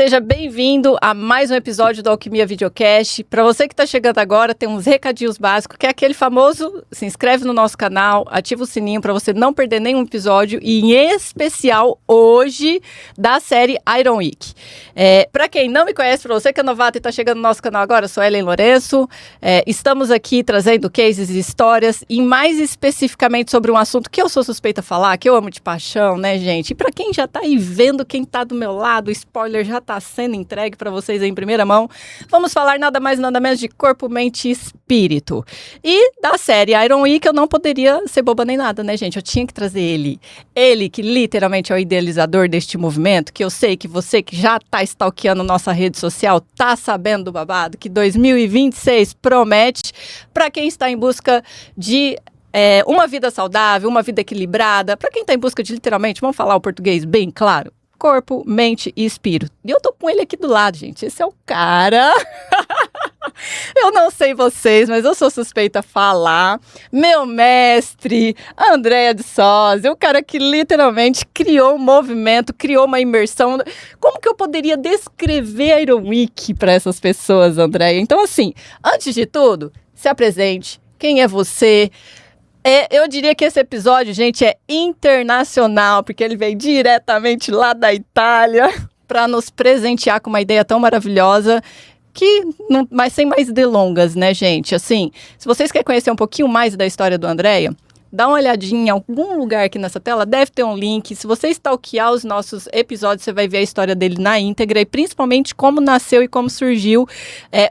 Seja bem-vindo a mais um episódio do Alquimia Videocast. Para você que está chegando agora, tem uns recadinhos básicos, que é aquele famoso, se inscreve no nosso canal, ativa o sininho para você não perder nenhum episódio, e em especial hoje da série Iron Week. Para quem não me conhece, para você que é novato e está chegando no nosso canal agora, eu sou Ellen Lourenço. Estamos aqui trazendo cases e histórias, e mais especificamente sobre um assunto que eu sou suspeita a falar, que eu amo de paixão, né, gente? E para quem já está aí vendo, quem está do meu lado, o spoiler já está sendo entregue para vocês aí em primeira mão. Vamos falar nada mais nada menos de corpo, mente e espírito. E da série Iron Week eu não poderia ser boba nem nada, né, gente? Eu tinha que trazer ele. Ele que literalmente é o idealizador deste movimento, que eu sei que você que já está stalkeando nossa rede social tá sabendo do babado, que 2026 promete para quem está em busca de uma vida saudável, uma vida equilibrada, para quem está em busca de literalmente, vamos falar o português bem claro, corpo, mente e espírito. E eu tô com ele aqui do lado, gente. Esse é o cara. Eu não sei vocês, mas eu sou suspeita a falar. Meu mestre, Andréa de Sósia, o cara que literalmente criou um movimento, criou uma imersão. Como que eu poderia descrever a Iron Week para essas pessoas, Andréa? Então, assim, antes de tudo, se apresente. Quem é você? Eu diria que esse episódio, gente, é internacional, porque ele veio diretamente lá da Itália para nos presentear com uma ideia tão maravilhosa mas sem mais delongas, né, gente? Assim, se vocês querem conhecer um pouquinho mais da história do Andréa, dá uma olhadinha em algum lugar aqui nessa tela, deve ter um link. Se você stalkear os nossos episódios, você vai ver a história dele na íntegra e principalmente como nasceu e como surgiu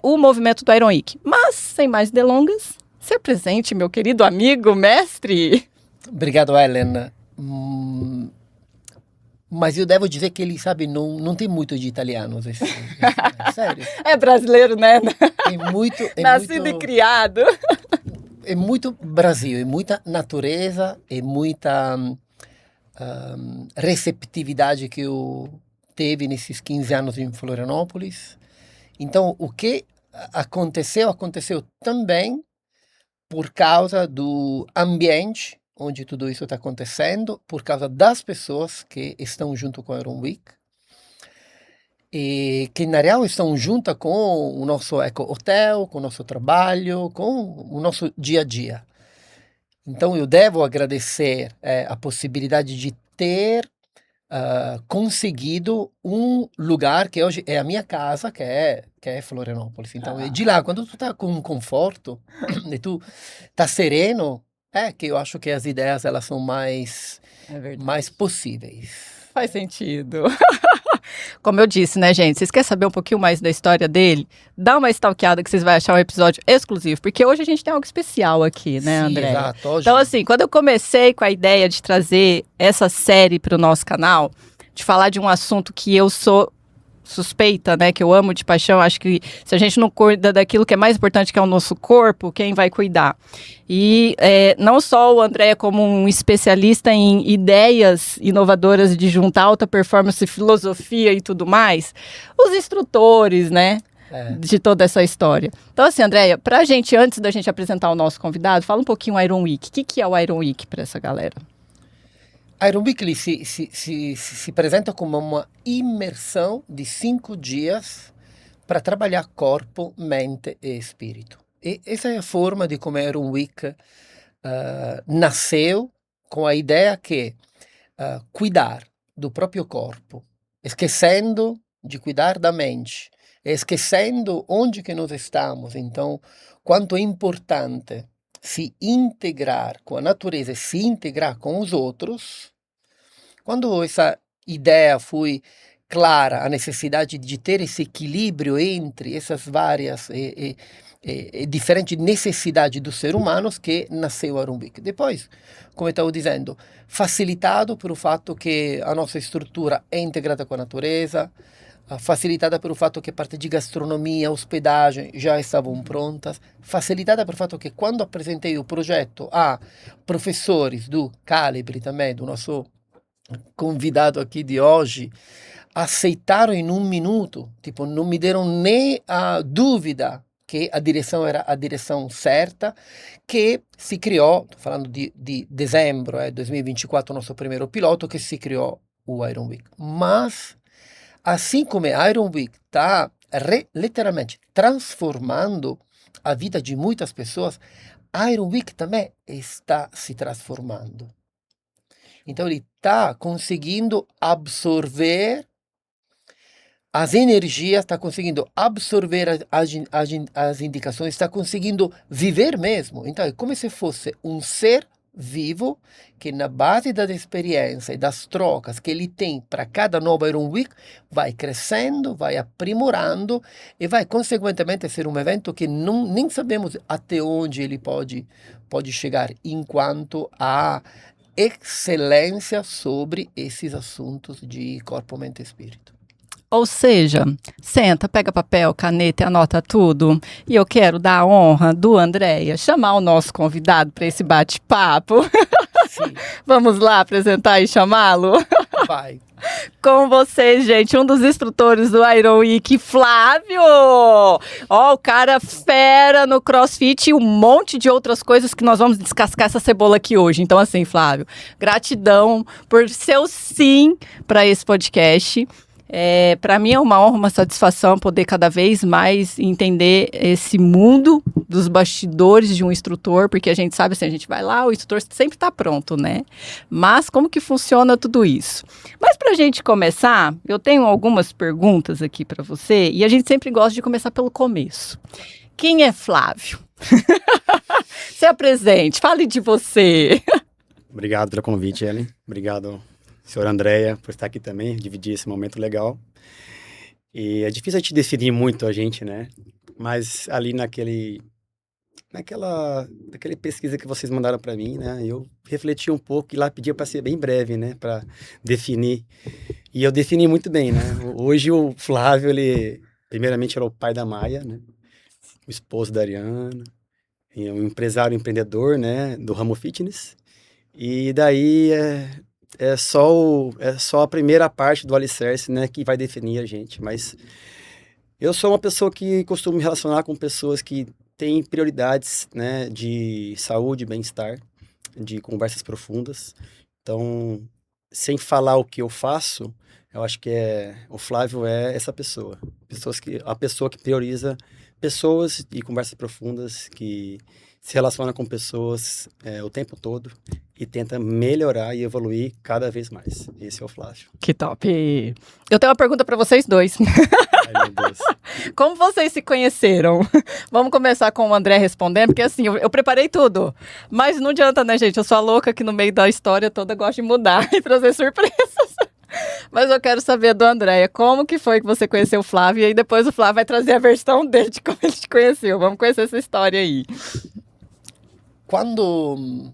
o movimento do Iron Week. Mas, sem mais delongas, se apresente, meu querido amigo, mestre. Obrigado, Ellen. Mas eu devo dizer que ele, sabe, não tem muito de italianos, sério. É brasileiro, né? Nascido e criado. É muito Brasil, é muita natureza, é muita receptividade que eu teve nesses 15 anos em Florianópolis. Então, o que aconteceu também por causa do ambiente onde tudo isso está acontecendo, por causa das pessoas que estão junto com a Iron Week e que, na real, estão junto com o nosso hotel, com o nosso trabalho, com o nosso dia a dia. Então, eu devo agradecer a possibilidade de ter conseguido um lugar que hoje é a minha casa, que é Florianópolis. Então, de lá, quando tu tá com conforto e tu tá sereno, que eu acho que as ideias elas são mais possíveis. Faz sentido. Como eu disse, né, gente? Vocês querem saber um pouquinho mais da história dele? Dá uma stalkeada que vocês vão achar um episódio exclusivo, porque hoje a gente tem algo especial aqui, né, Sim, André? Exato. Hoje... Então, assim, quando eu comecei com a ideia de trazer essa série para o nosso canal, de falar de um assunto que eu sou suspeita, né, que eu amo de paixão, acho que se a gente não cuida daquilo que é mais importante, que é o nosso corpo, quem vai cuidar? E não só o André como um especialista em ideias inovadoras de juntar alta performance, filosofia e tudo mais, os instrutores, né, de toda essa história. Então, assim, Andréia, pra gente, antes da gente apresentar o nosso convidado, fala um pouquinho o Iron Week. O que é o Iron Week para essa galera? Iron Week se apresenta como uma imersão de 5 dias para trabalhar corpo, mente e espírito. E essa é a forma de como a Iron Week nasceu, com a ideia que cuidar do próprio corpo, esquecendo de cuidar da mente, esquecendo onde que nós estamos. Então, quanto é importante se integrar com a natureza e se integrar com os outros. Quando essa ideia foi clara, a necessidade de ter esse equilíbrio entre essas várias e diferentes necessidades dos seres humanos, que nasceu a Iron Week. Depois, como eu estava dizendo, facilitado pelo fato que a nossa estrutura é integrada com a natureza, facilitada pelo fato que a parte de gastronomia, hospedagem já estavam prontas, facilitada pelo fato que quando apresentei o projeto a professores do calibre também, do nosso convidado aqui de hoje, aceitaram em 1 minuto, tipo, não me deram nem a dúvida que a direção era a direção certa, que se criou, estou falando de dezembro de 2024, o nosso primeiro piloto, que se criou o Iron Week. Mas assim como a Iron Week está literalmente transformando a vida de muitas pessoas, a Iron Week também está se transformando. Então ele está conseguindo absorver as energias, está conseguindo absorver as indicações, está conseguindo viver mesmo. Então é como se fosse um ser vivo que na base da experiência e das trocas que ele tem para cada nova Iron Week vai crescendo, vai aprimorando e vai consequentemente ser um evento que nem sabemos até onde ele pode chegar enquanto a excelência sobre esses assuntos de corpo, mente e espírito. Ou seja, senta, pega papel, caneta e anota tudo. E eu quero dar a honra do Andréia chamar o nosso convidado para esse bate-papo. Sim. Vamos lá apresentar e chamá-lo? Vai. Com vocês, gente, um dos instrutores do Iron Week, Flávio! Ó, o cara fera no CrossFit e um monte de outras coisas que nós vamos descascar essa cebola aqui hoje. Então, assim, Flávio, gratidão por seu sim para esse podcast. Para mim é uma honra, uma satisfação poder cada vez mais entender esse mundo dos bastidores de um instrutor, porque a gente sabe assim, a gente vai lá, o instrutor sempre está pronto, né? Mas como que funciona tudo isso? Mas para a gente começar, eu tenho algumas perguntas aqui para você e a gente sempre gosta de começar pelo começo. Quem é Flávio? Se apresente, fale de você. Obrigado pelo convite, Ellen. Obrigado, senhora Andréia, por estar aqui também, dividir esse momento legal. E é difícil a gente definir muito a gente, né? Mas ali naquela pesquisa que vocês mandaram para mim, né? Eu refleti um pouco e lá pedia para ser bem breve, né? Para definir. E eu defini muito bem, né? Hoje o Flávio, ele, primeiramente, era o pai da Maia, né? O esposo da Ariana, e um empresário empreendedor, né? Do ramo fitness. E daí é só a primeira parte do alicerce, né, que vai definir a gente. Mas eu sou uma pessoa que costumo me relacionar com pessoas que têm prioridades, né, de saúde, bem-estar, de conversas profundas. Então, sem falar o que eu faço, eu acho que o Flávio é essa pessoa. A pessoa que prioriza pessoas e conversas profundas, que se relaciona com pessoas o tempo todo e tenta melhorar e evoluir cada vez mais. Esse é o Flávio. Que top! Eu tenho uma pergunta para vocês dois. Ai, meu Deus. Como vocês se conheceram? Vamos começar com o André respondendo, porque assim, eu preparei tudo. Mas não adianta, né, gente? Eu sou a louca que no meio da história toda gosta de mudar e trazer surpresas. Mas eu quero saber do André, como que foi que você conheceu o Flávio? E aí depois o Flávio vai trazer a versão dele de como ele te conheceu. Vamos conhecer essa história aí. Quando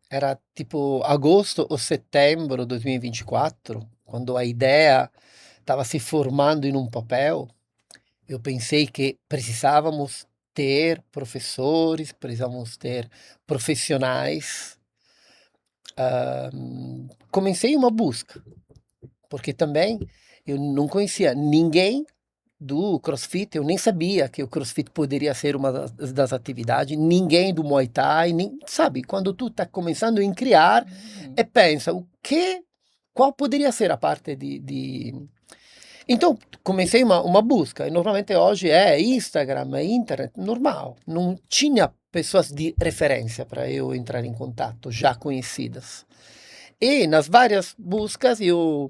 era tipo agosto ou setembro de 2024, quando a ideia estava se formando em um papel, eu pensei que precisávamos ter professores, precisávamos ter profissionais. Comecei uma busca, porque também eu não conhecia ninguém do CrossFit, eu nem sabia que o CrossFit poderia ser uma das atividades, ninguém do Muay Thai, sabe, quando tu está começando a criar e pensa, qual poderia ser a parte de... Então, comecei uma busca, e normalmente hoje é Instagram, é internet, normal, não tinha pessoas de referência para eu entrar em contato, já conhecidas. E nas várias buscas eu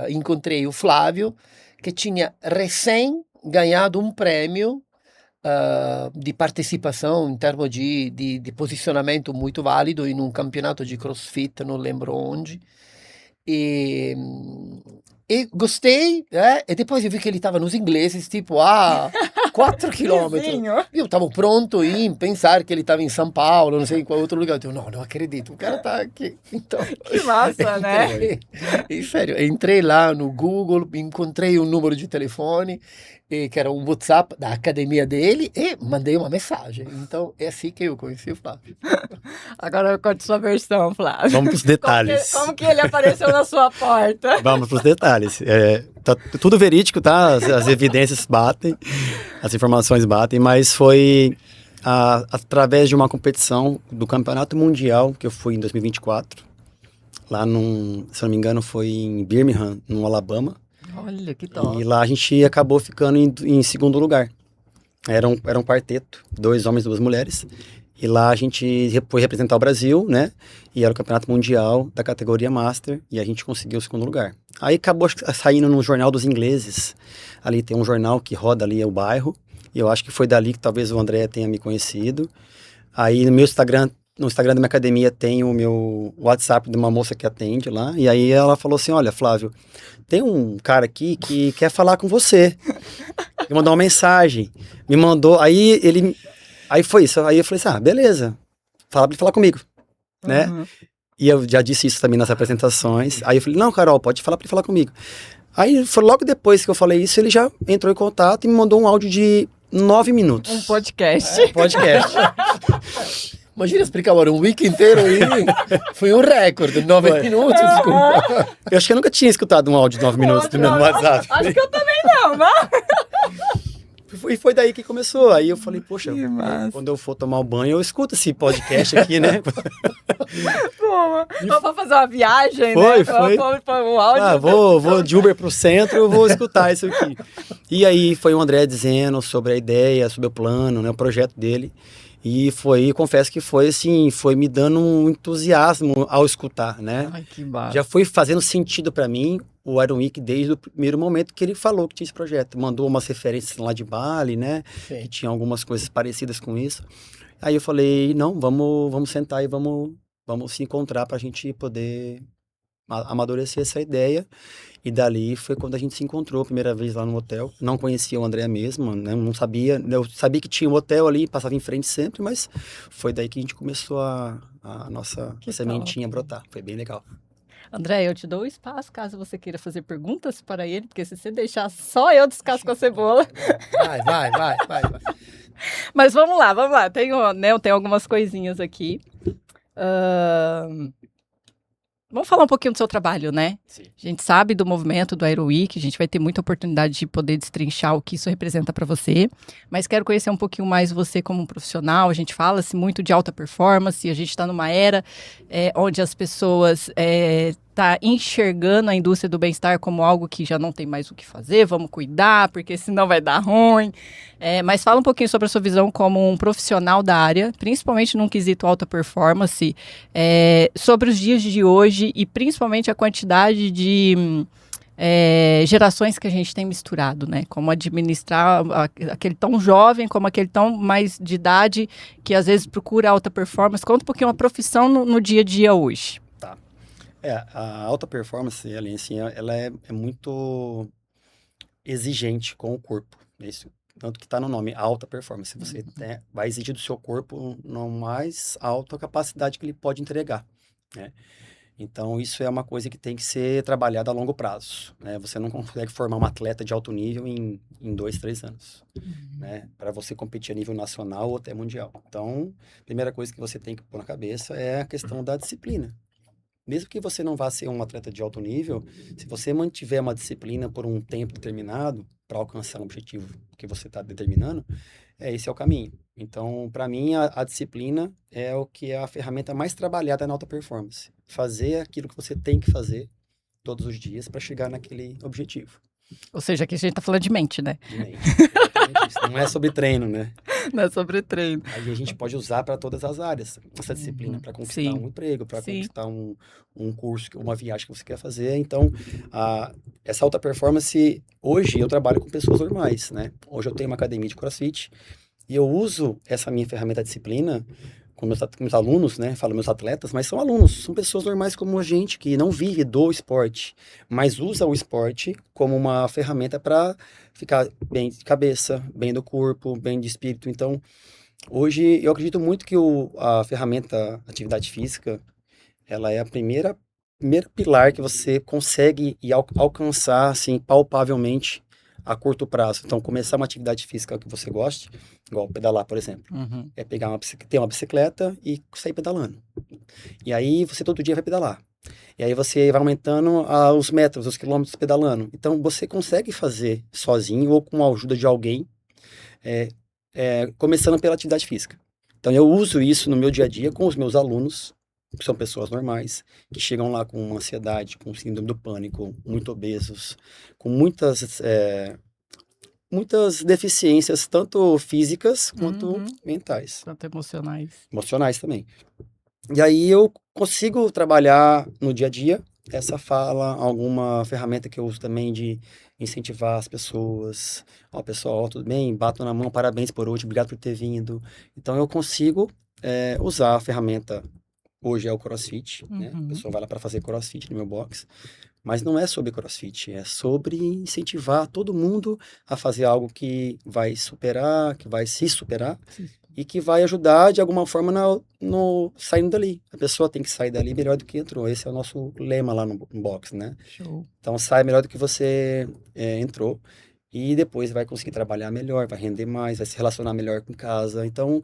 encontrei o Flávio, que tinha recém ganhado um prêmio de participação em termos de posicionamento muito válido em um campeonato de CrossFit, não lembro onde. E gostei, e depois eu vi que ele estava nos ingleses, tipo, 4 quilômetros. Eu estava pronto em pensar que ele estava em São Paulo, não sei em qual outro lugar. Eu não acredito, o cara está aqui. Então, que massa, né? Sério, entrei lá no Google, encontrei um número de telefone, que era um WhatsApp da academia dele, e mandei uma mensagem. Então, é assim que eu conheci o Flávio. Agora eu conto sua versão, Flávio. Vamos para os detalhes. Como que ele apareceu na sua porta? Vamos para os detalhes. Tá tudo verídico, tá? As evidências batem, as informações batem, mas foi através de uma competição do Campeonato Mundial que eu fui em 2024. Lá se não me engano, foi em Birmingham, no Alabama. Olha, que top. E lá a gente acabou ficando em segundo lugar. Era um quarteto, 2 homens e 2 mulheres. E lá a gente foi representar o Brasil, né? E era o campeonato mundial da categoria Master. E a gente conseguiu o segundo lugar. Aí acabou saindo no Jornal dos Ingleses. Ali tem um jornal que roda ali o bairro. E eu acho que foi dali que talvez o André tenha me conhecido. Aí no meu Instagram, no Instagram da minha academia tem o meu WhatsApp de uma moça que atende lá. E aí ela falou assim, olha, Flávio, tem um cara aqui que quer falar com você. Me mandou uma mensagem. Me mandou, aí foi isso. Aí eu falei assim, beleza. Fala pra ele falar comigo, né? Uhum. E eu já disse isso também nas apresentações. Aí eu falei, não, Carol, pode falar pra ele falar comigo. Aí foi logo depois que eu falei isso, ele já entrou em contato e me mandou um áudio de 9 minutos. Um podcast. Podcast. Imagina explicar agora um week inteiro aí. Foi um recorde, 9 minutos, desculpa. Eu acho que eu nunca tinha escutado um áudio de 9 minutos no meu WhatsApp. Acho que eu também não, mas... E foi daí que começou. Aí eu falei, poxa, Que massa. quando eu for tomar um banho, eu escuto esse podcast aqui, né? Pô, vou fazer uma viagem, Foi. né? Foi um áudio. Vou de Uber pro centro, eu vou escutar isso aqui. E aí foi o André dizendo sobre a ideia, sobre o plano, né, o projeto dele. E confesso que foi assim, foi me dando um entusiasmo ao escutar, né? Ai, que massa. Já foi fazendo sentido para mim o Iron Week desde o primeiro momento que ele falou que tinha esse projeto. Mandou umas referências lá de Bali, né? Sim. Que tinha algumas coisas parecidas com isso. Aí eu falei, não, vamos sentar e vamos se encontrar para a gente poder amadurecer essa ideia. E dali foi quando a gente se encontrou a primeira vez lá no hotel. Não conhecia o André mesmo, né? Não sabia. Eu sabia que tinha um hotel ali, passava em frente sempre, mas foi daí que a gente começou a nossa Que sementinha top. brotar. Foi bem legal. André, eu te dou o espaço caso você queira fazer perguntas para ele, porque se você deixar só eu descasco a cebola. Vai. Mas vamos lá. Tem algumas coisinhas aqui. Vamos falar um pouquinho do seu trabalho, né? Sim. A gente sabe do movimento do Aero Week, a gente vai ter muita oportunidade de poder destrinchar o que isso representa para você, mas quero conhecer um pouquinho mais você como profissional. A gente fala-se muito de alta performance, a gente está numa era onde as pessoas tá enxergando a indústria do bem-estar como algo que já não tem mais o que fazer, vamos cuidar, porque senão vai dar ruim. Mas fala um pouquinho sobre a sua visão como um profissional da área, principalmente num quesito alta performance, sobre os dias de hoje e principalmente a quantidade de gerações que a gente tem misturado, né? Como administrar aquele tão jovem, como aquele tão mais de idade, que às vezes procura alta performance. Conta um pouquinho uma profissão no dia a dia hoje. A alta performance, assim, ela é muito exigente com o corpo. Isso, tanto que está no nome, alta performance. Você vai exigir do seu corpo na mais alta capacidade que ele pode entregar, né? Então, isso é uma coisa que tem que ser trabalhada a longo prazo, né? Você não consegue formar um atleta de alto nível em 2, 3 anos, né? Para você competir a nível nacional ou até mundial. Então, a primeira coisa que você tem que pôr na cabeça é a questão da disciplina. Mesmo que você não vá ser um atleta de alto nível, se você mantiver uma disciplina por um tempo determinado para alcançar um objetivo que você está determinando, esse é o caminho. Então, para mim, a disciplina é o que é a ferramenta mais trabalhada na alta performance. Fazer aquilo que você tem que fazer todos os dias para chegar naquele objetivo. Ou seja, aqui a gente está falando de mente, né? De mente. Exatamente isso. Não é sobre treino, né? Não é sobre treino. Aí a gente pode usar para todas as áreas essa disciplina, para conquistar um emprego, para conquistar um curso, uma viagem que você quer fazer. Então, essa alta performance, hoje eu trabalho com pessoas normais, né? Hoje eu tenho uma academia de CrossFit e eu uso essa minha ferramenta de disciplina com meus alunos, né? Falo meus atletas, mas são alunos, são pessoas normais como a gente, que não vive do esporte, mas usa o esporte como uma ferramenta para ficar bem de cabeça, bem do corpo, bem de espírito. Então, hoje eu acredito muito que a ferramenta atividade física, ela é a primeira pilar que você consegue alcançar, assim, palpavelmente a curto prazo. Então, começar uma atividade física que você goste, igual pedalar, por exemplo. É pegar ter uma bicicleta e sair pedalando. E aí, você todo dia vai pedalar. E aí, você vai aumentando os metros, os quilômetros pedalando. Então, você consegue fazer sozinho ou com a ajuda de alguém, começando pela atividade física. Então, eu uso isso no meu dia a dia com os meus alunos, são pessoas normais, que chegam lá com ansiedade, com síndrome do pânico, muito obesos, com muitas deficiências, tanto físicas quanto mentais, Tanto emocionais. emocionais também. E aí eu consigo trabalhar no dia a dia essa fala, alguma ferramenta que eu uso também de incentivar as pessoas. Ó, pessoal, ó, tudo bem? Bato na mão, parabéns por hoje, obrigado por ter vindo. Então eu consigo usar a ferramenta. Hoje é o CrossFit, né? A pessoa vai lá para fazer CrossFit no meu box. Mas não é sobre CrossFit, é sobre incentivar todo mundo a fazer algo que vai superar, que vai se superar e que vai ajudar de alguma forma no saindo dali. A pessoa tem que sair dali melhor do que entrou. Esse é o nosso lema lá no box, né? Show. Então sai melhor do que você entrou e depois vai conseguir trabalhar melhor, vai render mais, vai se relacionar melhor com casa. Então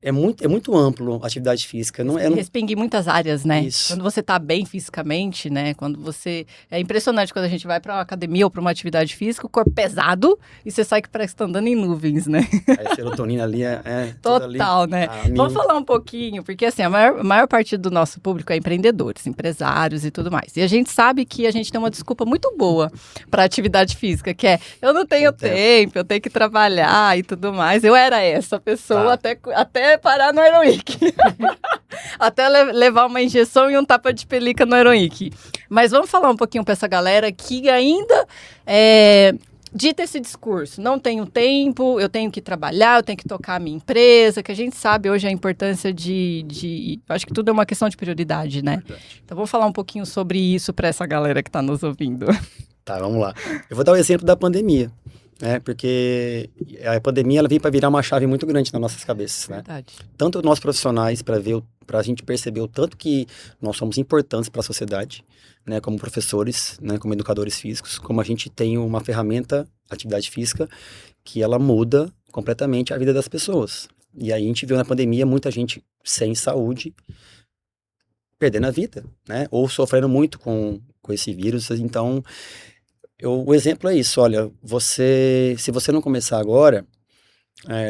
é muito amplo a atividade física. Não é, Respinga em muitas áreas, né? Isso. Quando você tá bem fisicamente, né? Quando você... É impressionante quando a gente vai pra uma academia ou pra uma atividade física, o corpo pesado e você sai que parece que tá andando em nuvens, né? A serotonina ali toda Total, ali, né? a mil. Vamos falar um pouquinho, porque assim, a maior parte do nosso público é empreendedores, empresários e tudo mais. E a gente sabe que a gente tem uma desculpa muito boa pra atividade física, que é, eu não tenho tempo, eu tenho que trabalhar e tudo mais. Eu era essa pessoa até parar no Aerowick. Até levar uma injeção e um tapa de pelica no Aerowick. Mas vamos falar um pouquinho pra essa galera que ainda dita esse discurso, não tenho tempo, eu tenho que trabalhar, eu tenho que tocar a minha empresa, que a gente sabe hoje a importância acho que tudo é uma questão de prioridade, né? Verdade. Então vamos falar um pouquinho sobre isso para essa galera que está nos ouvindo. Tá, vamos lá. Eu vou dar o exemplo da pandemia, né? Porque a pandemia ela veio para virar uma chave muito grande nas nossas cabeças, né? Verdade. Tanto nós profissionais para a gente perceber o tanto que nós somos importantes para a sociedade, né, como professores, né, como educadores físicos, como a gente tem uma ferramenta, atividade física, que ela muda completamente a vida das pessoas. E aí a gente viu na pandemia muita gente sem saúde, perdendo a vida, né, ou sofrendo muito com esse vírus. Então, o exemplo é isso, olha, se você não começar agora,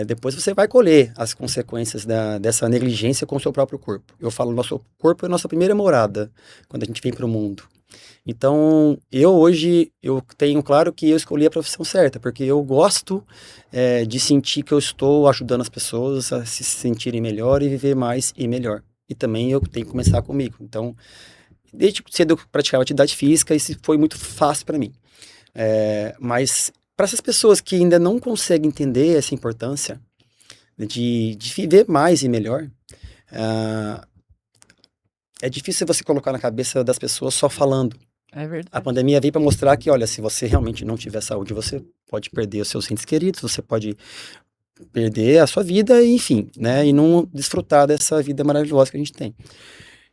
depois você vai colher as consequências dessa negligência com o seu próprio corpo. Eu falo, nosso corpo é a nossa primeira morada, quando a gente vem para o mundo. Então, hoje, eu tenho claro que eu escolhi a profissão certa, porque eu gosto de sentir que eu estou ajudando as pessoas a se sentirem melhor e viver mais e melhor. E também eu tenho que começar comigo. Então, desde cedo eu praticava atividade física, isso foi muito fácil para mim. Mas para essas pessoas que ainda não conseguem entender essa importância de viver mais e melhor, é difícil você colocar na cabeça das pessoas só falando. É verdade. A pandemia veio para mostrar que, olha, se você realmente não tiver saúde, você pode perder os seus entes queridos, você pode perder a sua vida, enfim, né? E não desfrutar dessa vida maravilhosa que a gente tem.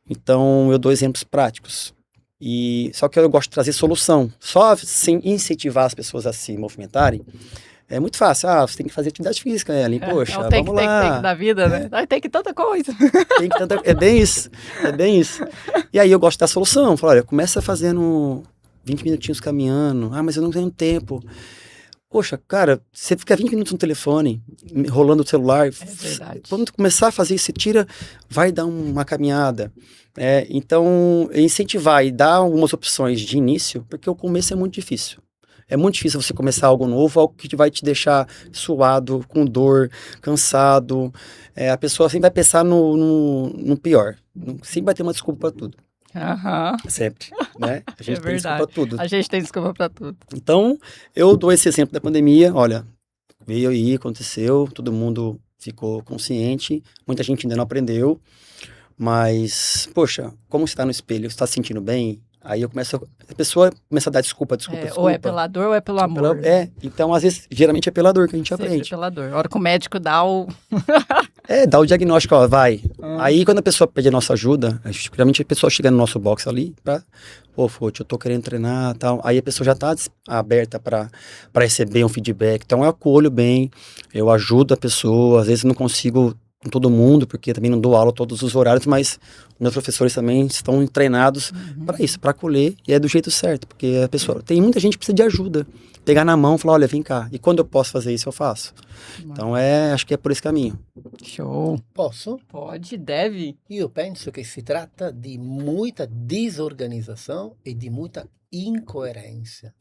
Então, eu dou exemplos práticos. Só que eu gosto de trazer solução. Só sem incentivar as pessoas a se movimentarem, é muito fácil. Você tem que fazer atividade física, Ellen. Poxa, vamos lá. Tem que da vida, né? Tem que tanta coisa. É bem isso. É bem isso. E aí eu gosto da solução. Falo, olha, começa fazendo 20 minutinhos caminhando. Mas eu não tenho tempo. Poxa, cara, você fica 20 minutos no telefone, rolando o celular. É verdade. Quando começar a fazer isso, você tira, vai dar uma caminhada. Então, incentivar e dar algumas opções de início, porque o começo é muito difícil. É muito difícil você começar algo novo, algo que vai te deixar suado, com dor, cansado. A pessoa sempre vai pensar no pior. Sempre vai ter uma desculpa para tudo. Sempre, né? A gente tem desculpa para tudo. A gente tem desculpa para tudo. Então, eu dou esse exemplo da pandemia. Olha, veio aí, aconteceu, todo mundo ficou consciente, muita gente ainda não aprendeu. Mas, poxa, como você está no espelho, você está se sentindo bem? Aí a pessoa começa a dar desculpa. Ou é pela dor ou é pelo amor. Então às vezes, geralmente é pela dor que a gente Sempre aprende. Pela dor. A hora que o médico dá o... Dá o diagnóstico, ó, vai. Aí quando a pessoa pede a nossa ajuda, geralmente a pessoa chega no nosso box ali, Fute, eu tô querendo treinar e tal. Aí a pessoa já tá aberta para receber um feedback. Então eu acolho bem, eu ajudo a pessoa, às vezes não consigo com todo mundo, porque também não dou aula todos os horários, mas meus professores também estão treinados para isso, para acolher, e é do jeito certo, porque a pessoa, tem muita gente que precisa de ajuda, pegar na mão e falar, olha, vem cá, e quando eu posso fazer isso, eu faço. Então, acho que é por esse caminho. Show. Posso? Pode, deve. Io penso che si tratta di muita desorganização e di muita incoerência,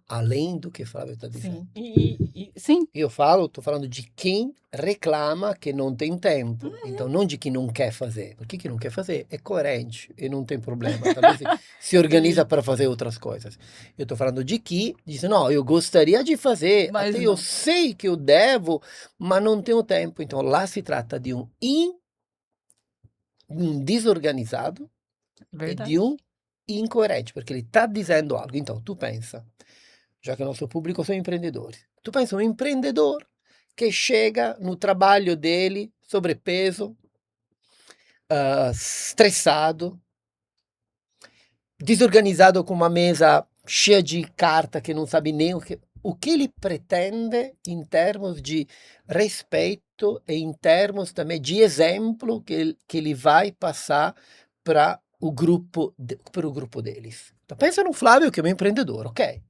além do que Flávio está dizendo. Sim. Sim. Tô falando de quem reclama que não tem tempo. Então, não de quem não quer fazer. Porque quem não quer fazer é coerente e não tem problema. Talvez se organiza para fazer outras coisas. Eu tô falando de quem diz, não, eu gostaria de fazer, Mas até não. eu sei que eu devo, mas não tenho tempo. Então, lá se trata de um desorganizado Verdade. e de um incoerente, porque ele está dizendo algo. Então, tu pensa, já que o nosso público são empreendedores, tu pensa um empreendedor que chega no trabalho dele, sobrepeso, estressado, desorganizado, com uma mesa cheia de carta que não sabe nem o que ele pretende em termos de respeito e em termos também de exemplo que ele vai passar para o grupo deles. Então, pensa no Flávio, que é um empreendedor, ok?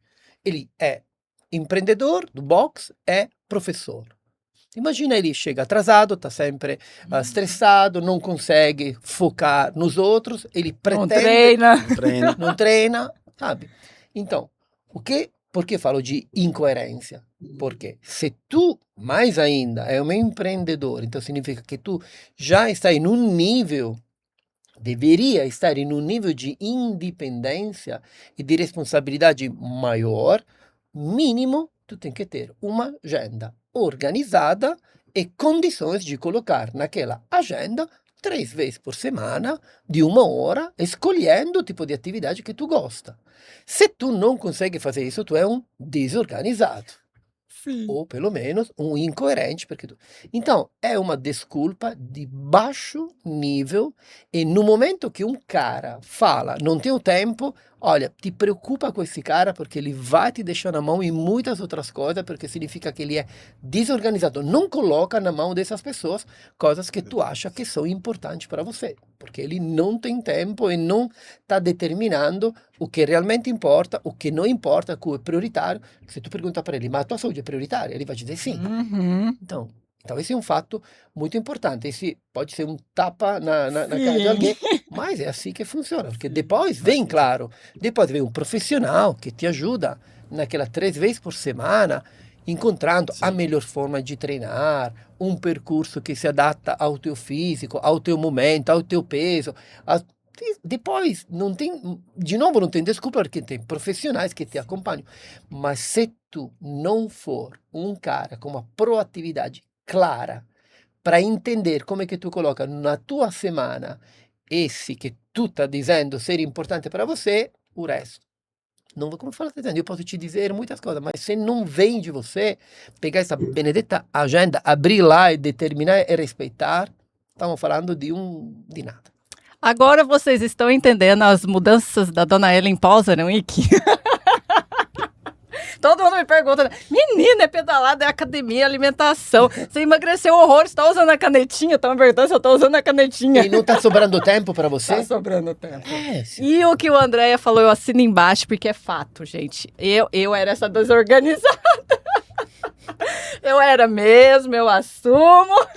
Ele é empreendedor do box, é professor. Imagina, ele chega atrasado, está sempre estressado, não consegue focar nos outros, ele pretende... Não treina, sabe? Então, por que falo de incoerência? Porque se tu, mais ainda, é um empreendedor, então significa que tu já está em um nível, deveria estar em um nível de independência e de responsabilidade maior, mínimo, tu tem que ter uma agenda organizada e condições de colocar naquela agenda 3 vezes por semana, de 1 hora, escolhendo o tipo de atividade que tu gosta. Se tu não consegue fazer isso, tu é um desorganizado. Sim. Ou, pelo menos, um incoerente. Então, é uma desculpa de baixo nível e no momento que um cara fala, não tenho tempo, olha, te preocupa com esse cara porque ele vai te deixar na mão em muitas outras coisas, porque significa que ele é desorganizado. Não coloca na mão dessas pessoas coisas que tu acha que são importantes para você, porque ele não tem tempo e não está determinando o que realmente importa, o que não importa, o que é prioritário. Se tu pergunta para ele, mas a tua saúde é prioritária? Ele vai dizer sim. Então, esse é um fato muito importante. Esse pode ser um tapa na cara de alguém, mas é assim que funciona. Porque depois vem, claro, depois vem um profissional que te ajuda naquela 3 vezes por semana, encontrando a melhor forma de treinar, um percurso que se adapta ao teu físico, ao teu momento, ao teu peso. Depois, não tem desculpa, porque tem profissionais que te acompanham. Mas se tu não for um cara com uma proatividade clara para entender como é que tu coloca na tua semana esse que tu está dizendo ser importante para você, o resto. Não, como eu falo, eu posso te dizer muitas coisas, mas se não vem de você, pegar essa benedetta agenda, abrir lá e determinar e respeitar, estamos falando de nada. Agora vocês estão entendendo as mudanças da dona Ellen Polzarek? Todo mundo me pergunta, menina, é pedalada, é academia, alimentação. Você emagreceu horror, você tá usando a canetinha? Tá uma verdade, eu tô usando a canetinha. E não tá sobrando tempo para você? Tá sobrando tempo. Sim. E o que o Andréia falou, eu assino embaixo, porque é fato, gente. Eu era essa desorganizada. Eu era mesmo, eu assumo.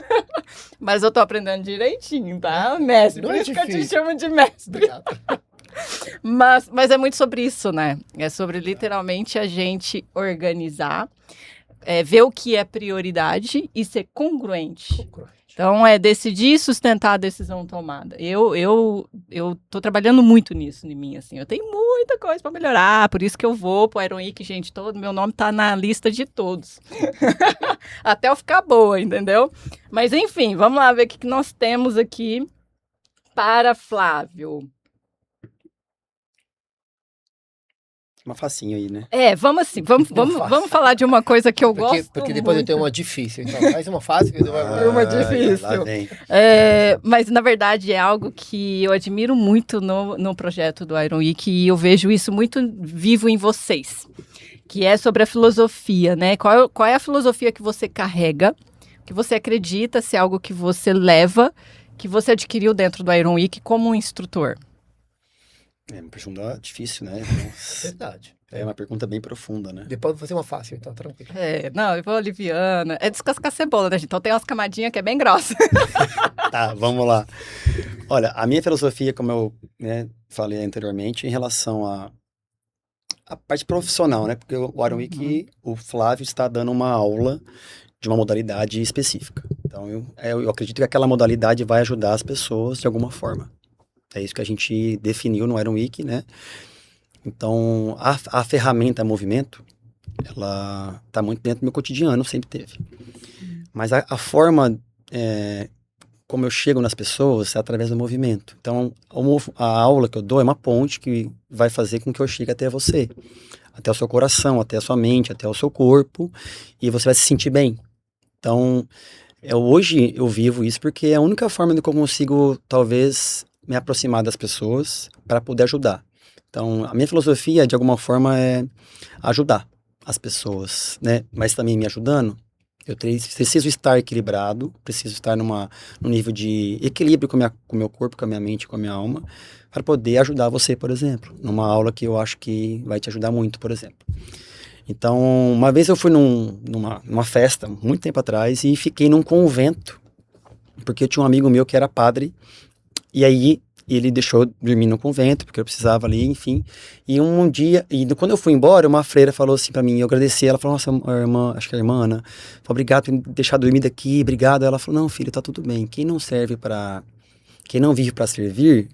Mas eu tô aprendendo direitinho, tá? Mestre, Não por é isso que eu te difícil. chamo de mestre. Obrigado. Mas é muito sobre isso, né? É sobre literalmente a gente organizar, ver o que é prioridade e ser congruente. Então, é decidir e sustentar a decisão tomada. Eu tô trabalhando muito nisso em mim, assim. Eu tenho muita coisa para melhorar, por isso que eu vou pro Iron Week, gente, meu nome tá na lista de todos. Até eu ficar boa, entendeu? Mas, enfim, vamos lá ver o que nós temos aqui para Flávio. Uma facinho aí, né? Vamos assim, vamos falar de uma coisa que eu gosto Porque depois muito. eu tenho uma difícil, então faz uma fácil que eu Uma difícil. Lá vem. Mas, na verdade, é algo que eu admiro muito no projeto do Iron Week e eu vejo isso muito vivo em vocês, que é sobre a filosofia, né? Qual é a filosofia que você carrega que você acredita ser algo que você leva, que você adquiriu dentro do Iron Week como um instrutor? É uma pergunta difícil, né? Verdade. É uma pergunta bem profunda, né? Depois vou fazer uma fácil, então, tranquilo. Não, eu vou aliviando. É descascar cebola, né, gente? Então tem umas camadinhas que é bem grossa. Tá, vamos lá. Olha, a minha filosofia, como eu, né, falei anteriormente, em relação à parte profissional, né? Porque o Iron Week, o Flávio está dando uma aula de uma modalidade específica. Então, eu acredito que aquela modalidade vai ajudar as pessoas de alguma forma. É isso que a gente definiu no Iron Week, né? Então, a ferramenta movimento, ela está muito dentro do meu cotidiano, sempre teve. Mas a forma como eu chego nas pessoas é através do movimento. Então, a aula que eu dou é uma ponte que vai fazer com que eu chegue até você, até o seu coração, até a sua mente, até o seu corpo, e você vai se sentir bem. Então, hoje eu vivo isso porque é a única forma de que eu consigo, talvez, me aproximar das pessoas para poder ajudar. Então, a minha filosofia, de alguma forma, é ajudar as pessoas, né? Mas também me ajudando. Eu preciso estar equilibrado, preciso estar num nível de equilíbrio com o meu corpo, com a minha mente, com a minha alma, para poder ajudar você, por exemplo, numa aula que eu acho que vai te ajudar muito, por exemplo. Então, uma vez eu fui numa festa, muito tempo atrás, e fiquei num convento, porque eu tinha um amigo meu que era padre, e aí ele deixou dormir no convento, porque eu precisava ali, enfim. E um dia, quando eu fui embora, uma freira falou assim pra mim, eu agradeci, ela falou, nossa, irmã, acho que é a irmã, Ana, falou, obrigado por me deixar dormir aqui, obrigado. Ela falou, não, filho, tá tudo bem. Quem não vive para servir,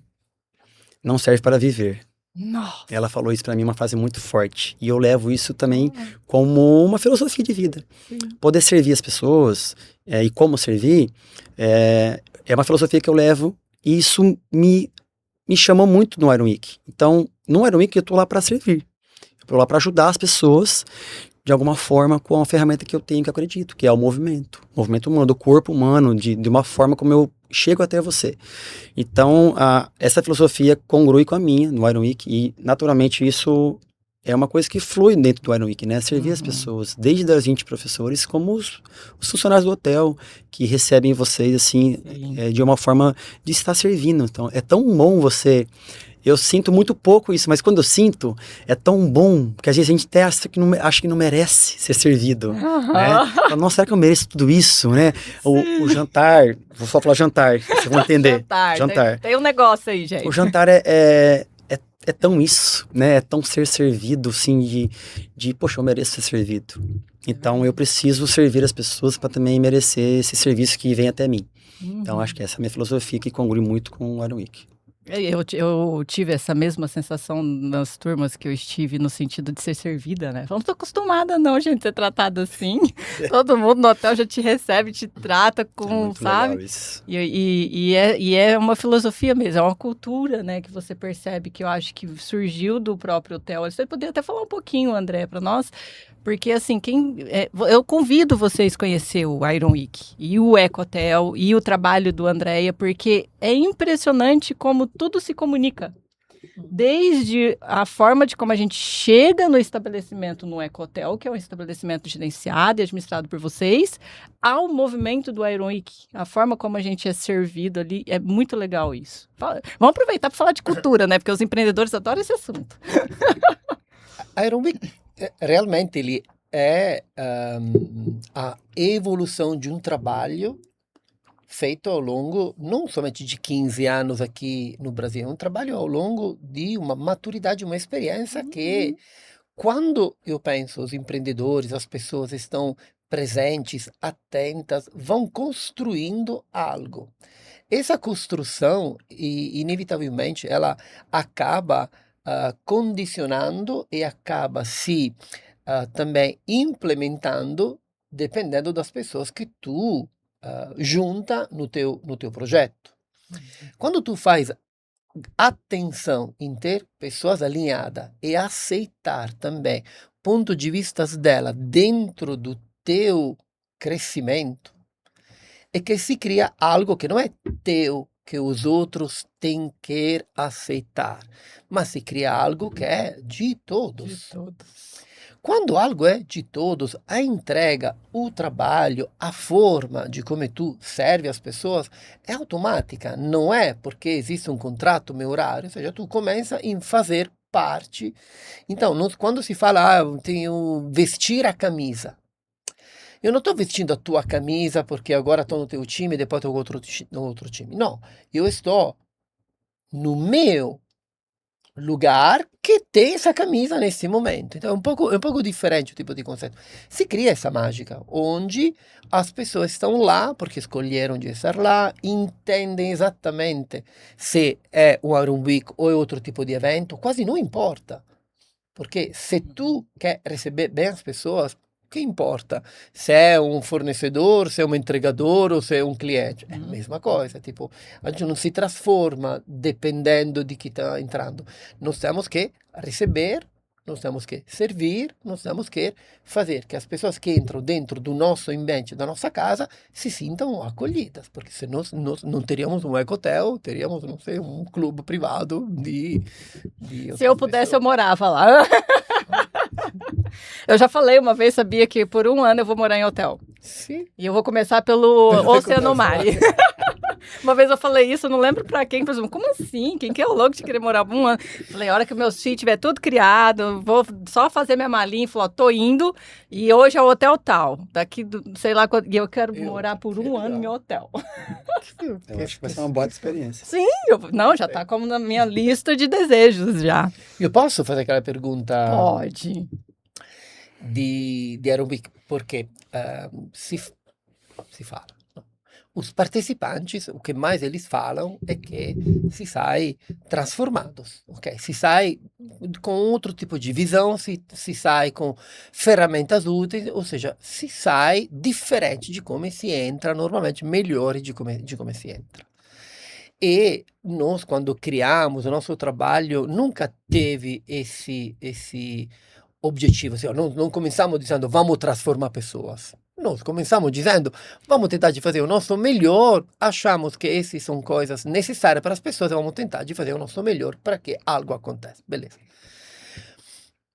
não serve para viver. Nossa. Ela falou isso pra mim, uma frase muito forte. E eu levo isso também como uma filosofia de vida. Sim. Poder servir as pessoas e como servir é uma filosofia que eu levo e isso me chamou muito no Iron Week. Então, no Iron Week eu tô lá para servir. Eu tô lá para ajudar as pessoas de alguma forma com a ferramenta que eu tenho, que eu acredito, que é o movimento. O movimento humano, do corpo humano, de uma forma como eu chego até você. Então, essa filosofia congrui com a minha no Iron Week e, naturalmente, isso é uma coisa que flui dentro do Iron Week, né? Servir as pessoas, desde as 20 professores, como os funcionários do hotel, que recebem vocês, assim, de uma forma de estar servindo. Então, é tão bom você... Eu sinto muito pouco isso, mas quando eu sinto, é tão bom, que às vezes a gente até acha que não merece ser servido, né? Fala, nossa, será que eu mereço tudo isso, né? O jantar, vou só falar jantar, vocês vão entender. Jantar. Tem um negócio aí, gente. O jantar é tão isso, né? É tão ser servido, assim, poxa, eu mereço ser servido. Então, eu preciso servir as pessoas para também merecer esse serviço que vem até mim. Então, acho que essa é a minha filosofia que congrui muito com o Iron Week. Eu tive essa mesma sensação nas turmas que eu estive, no sentido de ser servida, né? Eu não tô acostumada não, gente, a ser tratada assim. Todo mundo no hotel já te recebe, te trata com, muito sabe? legal isso. E é uma filosofia mesmo, é uma cultura, né? Que você percebe, que eu acho que surgiu do próprio hotel. Você poderia até falar um pouquinho, André, para nós. Porque, assim, eu convido vocês a conhecer o Iron Week e o Eco Hotel e o trabalho do Andréia, porque é impressionante como tudo se comunica. Desde a forma de como a gente chega no estabelecimento no Eco Hotel, que é um estabelecimento gerenciado e administrado por vocês, ao movimento do Iron Week. A forma como a gente é servido ali, é muito legal isso. Vamos aproveitar para falar de cultura, né? Porque os empreendedores adoram esse assunto. Iron Week realmente ele é a evolução de um trabalho feito ao longo, não somente de 15 anos aqui no Brasil, é um trabalho ao longo de uma maturidade, uma experiência que, quando eu penso, os empreendedores, as pessoas estão presentes, atentas, vão construindo algo. Essa construção, inevitavelmente, ela acaba condicionando e acaba se também implementando, dependendo das pessoas que tu junta no teu projeto. Quando tu faz atenção em ter pessoas alinhadas e aceitar também ponto de vistas dela dentro do teu crescimento, é que se cria algo que não é teu, que os outros têm que aceitar, mas se cria algo que é de todos. Quando algo é de todos, a entrega, o trabalho, a forma de como tu serve as pessoas é automática. Não é porque existe um contrato, meu horário, ou seja, tu começa em fazer parte. Então, quando se fala, eu tenho vestir a camisa. Eu não estou vestindo a tua camisa porque agora estou no teu time e depois estou no outro time. Não, eu estou no meu lugar que tem essa camisa nesse momento. Então é um pouco diferente o tipo de conceito. Se cria essa mágica, onde as pessoas estão lá porque escolheram de estar lá, entendem exatamente se é o Iron Week ou é outro tipo de evento, quase não importa. Porque se tu quer receber bem as pessoas, o que importa? Se é um fornecedor, se é um entregador ou se é um cliente. É a mesma coisa. Tipo, a gente não se transforma dependendo de quem está entrando. Nós temos que receber, nós temos que servir, nós temos que fazer que as pessoas que entram dentro do nosso ambiente, da nossa casa, se sintam acolhidas. Porque senão nós não teríamos um ecohotel, teríamos, não sei, um clube privado de Se eu pudesse, eu morava lá. Eu já falei uma vez, sabia que por 1 ano eu vou morar em hotel. Sim. E eu vou começar pelo Oceanomare. Uma vez eu falei isso, eu não lembro pra quem, por exemplo, como assim? Quem que é o louco de querer morar 1 ano? Falei, a hora que o meu filho tiver tudo criado, vou só fazer minha malinha e falou, tô indo, e hoje é o hotel tal. Daqui, sei lá, e eu quero morar por 1 ano em hotel. Eu acho que vai ser uma boa experiência. Sim, não, já tá como na minha lista de desejos já. Eu posso fazer aquela pergunta Pode. de aerobic? Porque se fala. No? Os participantes, o que mais eles falam é que se sai transformados, ok? Se sai com outro tipo de visão, se sai com ferramentas úteis, ou seja, se sai diferente de como se entra, normalmente melhor de como se entra. E nós, quando criamos o nosso trabalho, nunca teve esse objetivo. Assim, não começamos dizendo vamos transformar pessoas. Nós começamos dizendo vamos tentar de fazer o nosso melhor. Achamos que essas são coisas necessárias para as pessoas e vamos tentar de fazer o nosso melhor para que algo aconteça. Beleza.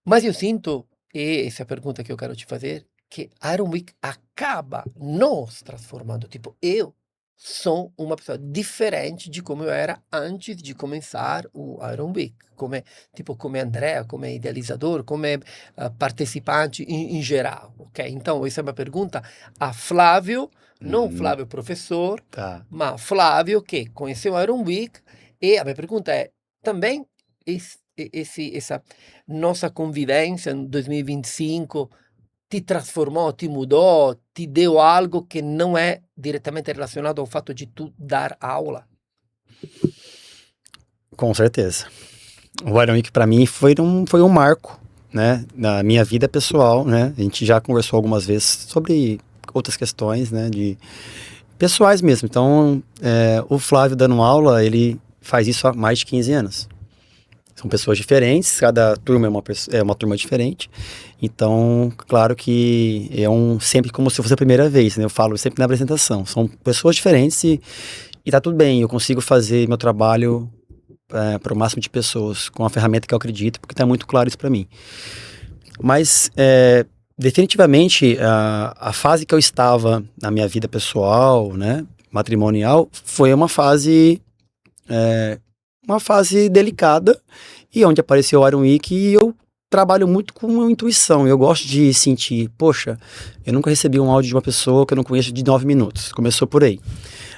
Mas eu sinto, e essa é a pergunta que eu quero te fazer, que Iron Week acaba nos transformando. Tipo, eu sou uma pessoa diferente de como eu era antes de começar o Iron Week, como Andrea, como idealizador, como participante em geral, ok? Então, essa é uma pergunta a Flávio, não Flávio professor, Tá. mas Flávio que conheceu o Iron Week, e a minha pergunta é, também essa nossa convivência em 2025 ti transformou, ti mudou, ti deu algo que não é diretamente relacionado ao fato de tu dar aula? Com certeza. O Iron Week para mim foi um marco, né, na minha vida pessoal, né? A gente já conversou algumas vezes sobre outras questões, né, de pessoais mesmo. Então, o Flávio dando aula, ele faz isso há mais de 15 anos. São pessoas diferentes, cada turma é uma turma diferente. Então, claro que sempre como se fosse a primeira vez, né? Eu falo sempre na apresentação. São pessoas diferentes e tá tudo bem. Eu consigo fazer meu trabalho para o máximo de pessoas com a ferramenta que eu acredito, porque está muito claro isso para mim. Mas, definitivamente, a fase que eu estava na minha vida pessoal, né, matrimonial, foi uma fase delicada, e onde apareceu o Iron Week, e eu trabalho muito com intuição. Eu gosto de sentir, poxa, eu nunca recebi um áudio de uma pessoa que eu não conheço de 9 minutos. Começou por aí.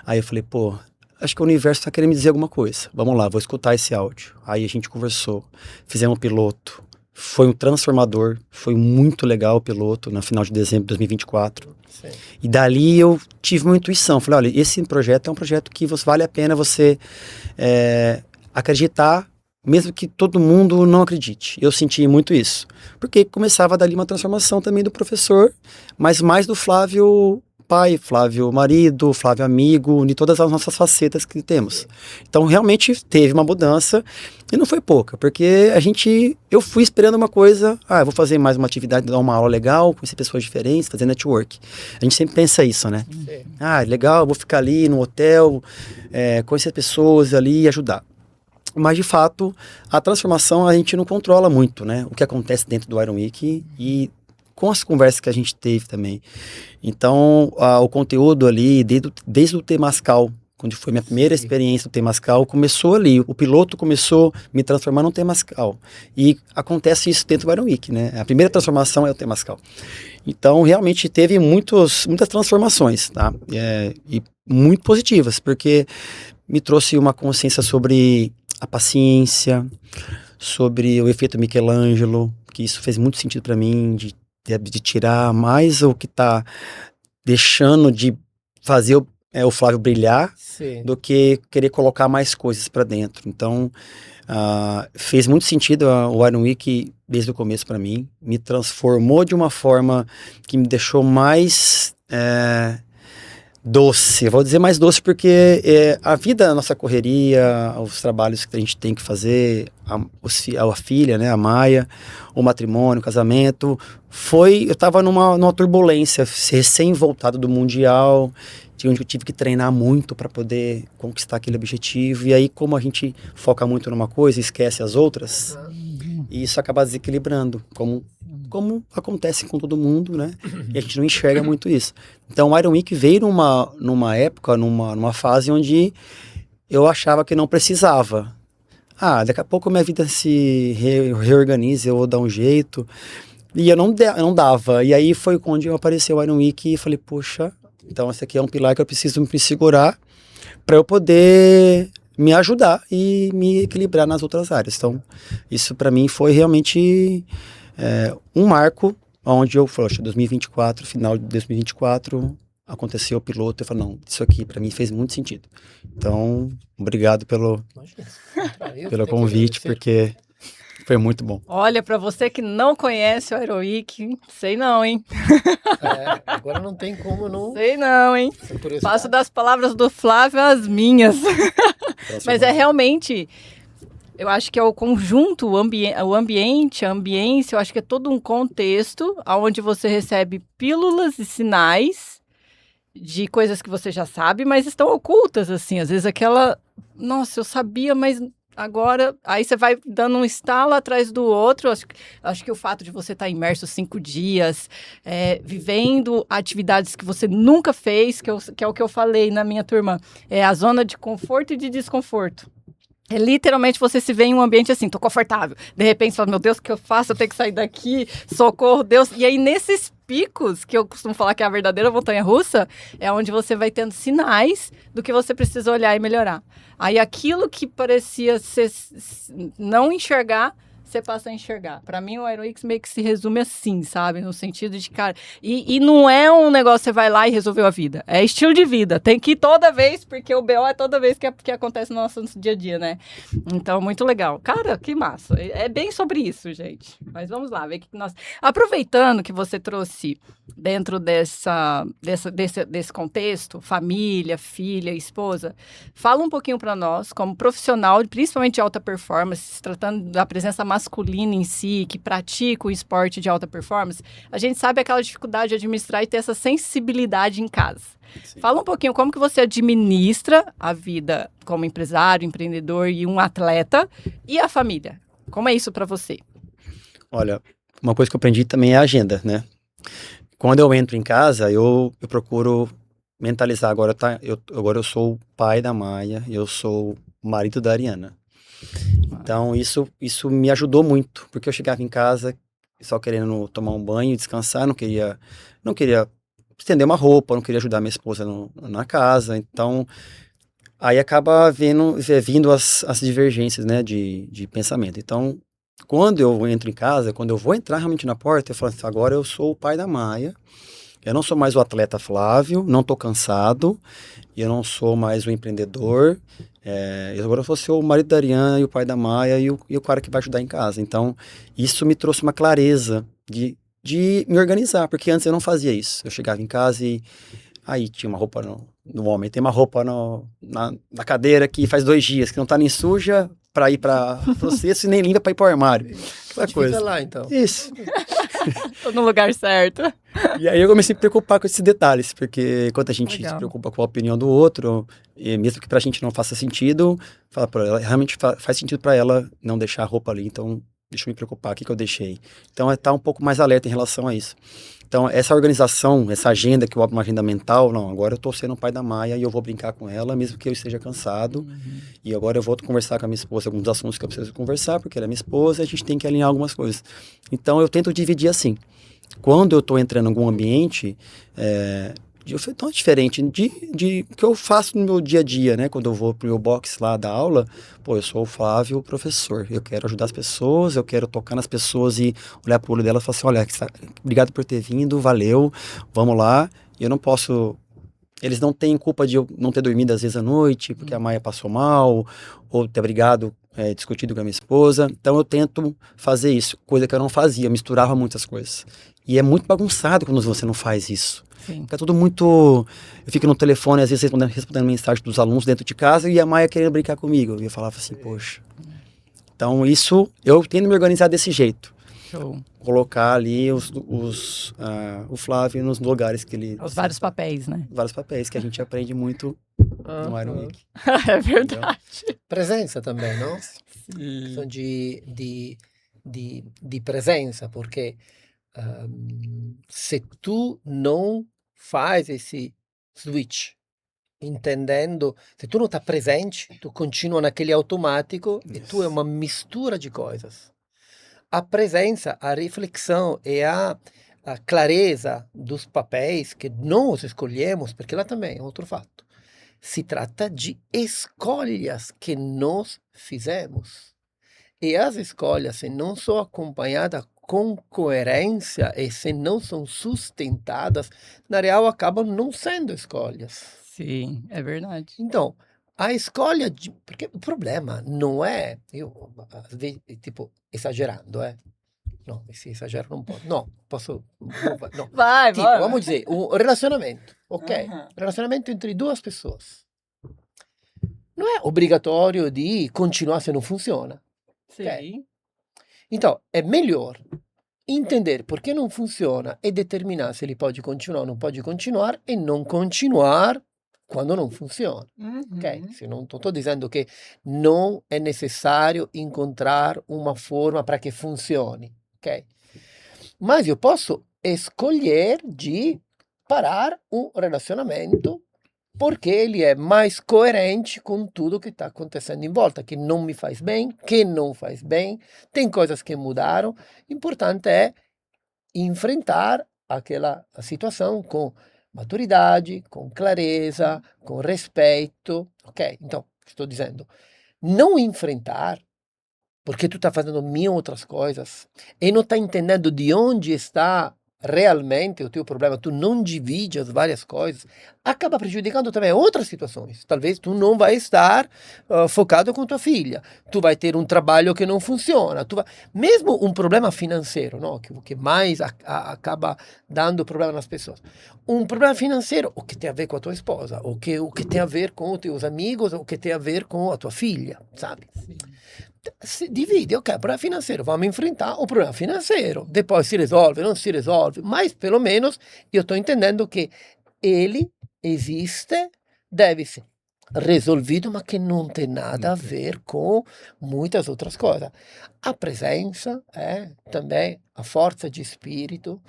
Aí eu falei, pô, acho que o universo está querendo me dizer alguma coisa. Vamos lá, vou escutar esse áudio. Aí a gente conversou, fizemos um piloto. Foi um transformador, foi muito legal o piloto, no final de dezembro de 2024. Sim. E dali eu tive uma intuição. Falei, olha, esse projeto é um projeto que vale a pena você acreditar, mesmo que todo mundo não acredite. Eu senti muito isso. Porque começava dali uma transformação também do professor, mas mais do Flávio pai, Flávio marido, Flávio amigo, de todas as nossas facetas que temos. Então, realmente teve uma mudança, e não foi pouca, porque eu fui esperando uma coisa, eu vou fazer mais uma atividade, dar uma aula legal, conhecer pessoas diferentes, fazer network. A gente sempre pensa isso, né? Sim. Legal, vou ficar ali no hotel, conhecer pessoas ali e ajudar. Mas, de fato, a transformação a gente não controla muito, né? O que acontece dentro do Iron Week e com as conversas que a gente teve também. Então, o conteúdo ali, desde o Temascal, quando foi minha primeira experiência no Temascal, começou ali. O piloto começou a me transformar no Temascal. E acontece isso dentro do Iron Week, né? A primeira transformação é o Temascal. Então, realmente, teve muitas transformações, tá? E muito positivas, porque me trouxe uma consciência sobre a paciência, sobre o efeito Michelangelo, que isso fez muito sentido para mim, de tirar mais o que está deixando de fazer o Flávio brilhar, Sim. do que querer colocar mais coisas para dentro. Então, fez muito sentido o Iron Week desde o começo para mim, me transformou de uma forma que me deixou mais doce. Eu vou dizer mais doce porque a vida, a nossa correria, os trabalhos que a gente tem que fazer, a filha, né, a Maia, o matrimônio, o casamento, eu estava numa turbulência, recém-voltado do Mundial, onde eu tive que treinar muito para poder conquistar aquele objetivo. E aí, como a gente foca muito numa coisa e esquece as outras, e isso acaba desequilibrando, como acontece com todo mundo, né? E a gente não enxerga muito isso. Então, o Iron Week veio numa época, numa fase onde eu achava que não precisava. Daqui a pouco minha vida se reorganiza, eu vou dar um jeito. E eu não dava. E aí foi quando apareceu o Iron Week e falei, poxa, então esse aqui é um pilar que eu preciso me segurar para eu poder me ajudar e me equilibrar nas outras áreas. Então, isso para mim foi realmente um marco onde eu falei, 2024, final de 2024, aconteceu o piloto. Eu falei, não, isso aqui para mim fez muito sentido. Então, obrigado pelo convite, porque foi muito bom. Olha, para você que não conhece o Iron Week, sei não, hein? Agora não tem como não... Sei não, hein? Passo das palavras do Flávio às minhas. Mas realmente... Eu acho que é o conjunto, o ambiente, a ambiência, eu acho que é todo um contexto onde você recebe pílulas e sinais de coisas que você já sabe, mas estão ocultas, assim. Às vezes nossa, eu sabia, mas agora... Aí você vai dando um estalo atrás do outro. Acho que o fato de você estar imerso 5 dias, vivendo atividades que você nunca fez, que é o que eu falei na minha turma, é a zona de conforto e de desconforto. Literalmente você se vê em um ambiente assim, tô confortável. De repente você fala, meu Deus, o que eu faço? Eu tenho que sair daqui, socorro, Deus. E aí nesses picos, que eu costumo falar que é a verdadeira montanha-russa, é onde você vai tendo sinais do que você precisa olhar e melhorar. Aí aquilo que parecia não enxergar, você passa a enxergar. Pra mim, o Iron Week meio que se resume assim, sabe? No sentido de, cara... E não é um negócio, você vai lá e resolveu a vida. É estilo de vida. Tem que ir toda vez, porque o BO é toda vez que acontece no nosso dia a dia, né? Então, muito legal. Cara, que massa. É bem sobre isso, gente. Mas vamos lá, ver o que nós... Aproveitando que você trouxe dentro desse contexto, família, filha, esposa, fala um pouquinho pra nós, como profissional, principalmente de alta performance, se tratando da presença masculina em si, que pratica o esporte de alta performance, a gente sabe aquela dificuldade de administrar e ter essa sensibilidade em casa. Sim. Fala um pouquinho como que você administra a vida como empresário, empreendedor e um atleta e a família. Como é isso para você? Olha, uma coisa que eu aprendi também é a agenda, né? Quando eu entro em casa, eu procuro mentalizar. Agora eu sou o pai da Maia, eu sou o marido da Ariana. Então, isso me ajudou muito, porque eu chegava em casa só querendo tomar um banho, descansar, não queria estender uma roupa, não queria ajudar minha esposa na casa. Então, aí acaba vindo as divergências, né, de pensamento. Então, quando eu entro em casa, quando eu vou entrar realmente na porta, eu falo assim, agora eu sou o pai da Maia, eu não sou mais o atleta Flávio, não estou cansado, eu não sou mais o empreendedor, agora eu vou ser o marido da Ariana e o pai da Maia e o cara que vai ajudar em casa. Então, isso me trouxe uma clareza de me organizar, porque antes eu não fazia isso. Eu chegava em casa e aí tinha uma roupa no homem, tem uma roupa na cadeira que faz 2 dias, que não tá nem suja para ir para o cesto e nem linda para ir para o armário. Aquela coisa. Fica lá, então. Isso. Tô no lugar certo. E aí eu comecei a me preocupar com esses detalhes, porque quando a gente se Legal. preocupa com a opinião do outro, e mesmo que pra gente não faça sentido, fala pra ela, realmente faz sentido pra ela não deixar a roupa ali, então deixa eu me preocupar, o que que eu deixei? Então é estar um pouco mais alerta em relação a isso. Então essa organização, essa agenda que eu abro uma agenda mental, não, agora eu tô sendo o pai da Maia e eu vou brincar com ela, mesmo que eu esteja cansado, e agora eu vou conversar com a minha esposa alguns assuntos que eu preciso conversar, porque ela é minha esposa, e a gente tem que alinhar algumas coisas. Então eu tento dividir assim. Quando eu estou entrando em algum ambiente, eu sou tão diferente de que eu faço no meu dia a dia, né? Quando eu vou pro meu box lá da aula, pô, eu sou o Flávio, professor. Eu quero ajudar as pessoas, eu quero tocar nas pessoas e olhar pro olho delas e falar assim, olha, obrigado por ter vindo, valeu, vamos lá. E eu não posso... Eles não têm culpa de eu não ter dormido às vezes à noite, porque a Maia passou mal, ou ter brigado, discutido com a minha esposa. Então eu tento fazer isso, coisa que eu não fazia, misturava muitas coisas. E é muito bagunçado quando você não faz isso. Sim. Fica tudo muito... Eu fico no telefone, às vezes, respondendo mensagem dos alunos dentro de casa e a Maia querendo brincar comigo. E eu falava assim, poxa. Então isso, eu tento me organizar desse jeito. Show. Colocar ali o Flávio nos lugares que ele... Os vários papéis, né? Vários papéis que a gente aprende muito no Iron Week. É verdade. Presença também, não? Sim. Questão de presença, porque se tu não faz esse switch, entendendo, se tu não está presente, tu continua naquele automático e tu é uma mistura de coisas. A presença, a reflexão e a clareza dos papéis que nós escolhemos, porque lá também é outro fato. Se trata de escolhas que nós fizemos. E as escolhas, se não são acompanhadas com coerência e se não são sustentadas, na real acabam não sendo escolhas. Sim, é verdade. Então, a escolha de... Porque o problema não é... Eu, às vezes, tipo, exagerando, Não, se exagero não posso. Não, posso... Não. Vai, Tipo, vai. vamos dizer, um relacionamento, ok? Aham. Relacionamento entre duas pessoas. Não é obrigatório de continuar se não funciona. Sim. Então, é melhor entender por que não funciona e determinar se ele pode continuar ou não pode continuar e não continuar quando não funciona. Ok? Se não estou dizendo que não é necessário encontrar uma forma para que funcione. Ok? Mas eu posso escolher de parar um relacionamento porque ele é mais coerente com tudo que está acontecendo em volta, que não me faz bem, que não faz bem, tem coisas que mudaram. Importante é enfrentar aquela situação com maturidade, com clareza, com respeito, ok? Então, estou dizendo, não enfrentar porque tu está fazendo mil outras coisas e não está entendendo de onde está realmente o teu problema, tu não divide as várias coisas, acaba prejudicando também outras situações. Talvez tu não vai estar focado com tua filha, tu vai ter um trabalho que não funciona, mesmo um problema financeiro, não? Que mais acaba dando problema nas pessoas. Um problema financeiro, o que tem a ver com a tua esposa, o que tem a ver com os teus amigos, o que tem a ver com a tua filha, sabe? Sim. Se divide, ok, problema financeiro, vamos enfrentar o problema financeiro, depois se resolve, não se resolve, mas pelo menos eu estou entendendo que ele existe, deve ser resolvido, mas que não tem nada a ver com muitas outras coisas. A presença é também a força de espírito,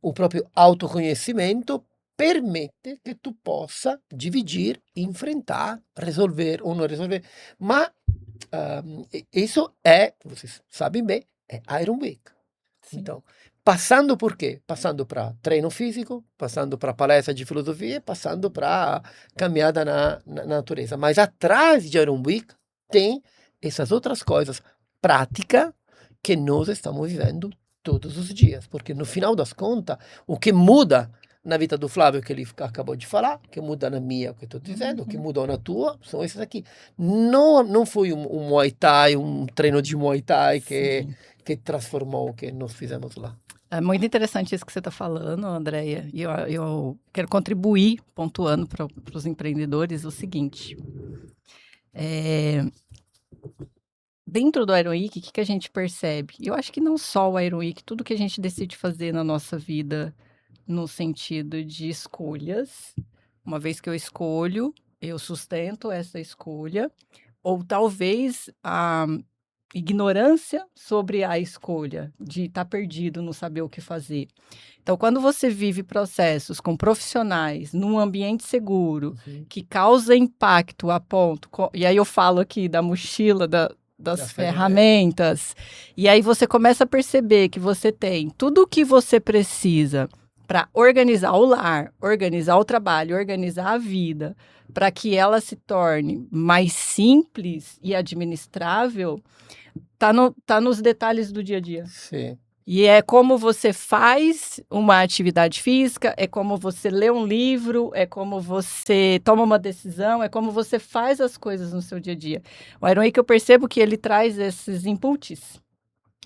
o próprio autoconhecimento permite que tu possa dividir, enfrentar, resolver ou não resolver, mas isso vocês sabem bem, é Iron Week. Sim. Então, passando por quê? Passando para treino físico, passando para palestra de filosofia, passando para caminhada na natureza. Mas atrás de Iron Week tem essas outras coisas práticas que nós estamos vivendo todos os dias. Porque no final das contas, o que muda na vida do Flávio, que ele acabou de falar, que muda na minha, o que estou dizendo, o que mudou na tua, são esses aqui. Não foi um Muay Thai, um treino de Muay Thai que transformou o que nós fizemos lá. É muito interessante isso que você está falando, Andréia. E eu quero contribuir, pontuando para os empreendedores, o seguinte. dentro do Iron Week, o que a gente percebe? Eu acho que não só o Iron Week, tudo que a gente decide fazer na nossa vida no sentido de escolhas. Uma vez que eu escolho, eu sustento essa escolha, ou talvez a ignorância sobre a escolha, de estar perdido, não saber o que fazer. Então, quando você vive processos com profissionais num ambiente seguro, que causa impacto a ponto. E aí eu falo aqui da mochila, das ferramentas. E aí você começa a perceber que você tem tudo o que você precisa para organizar o lar, organizar o trabalho, organizar a vida, para que ela se torne mais simples e administrável, tá nos detalhes do dia a dia. Sim. E é como você faz uma atividade física, é como você lê um livro, é como você toma uma decisão, é como você faz as coisas no seu dia a dia. O Iron Week eu percebo que ele traz esses inputs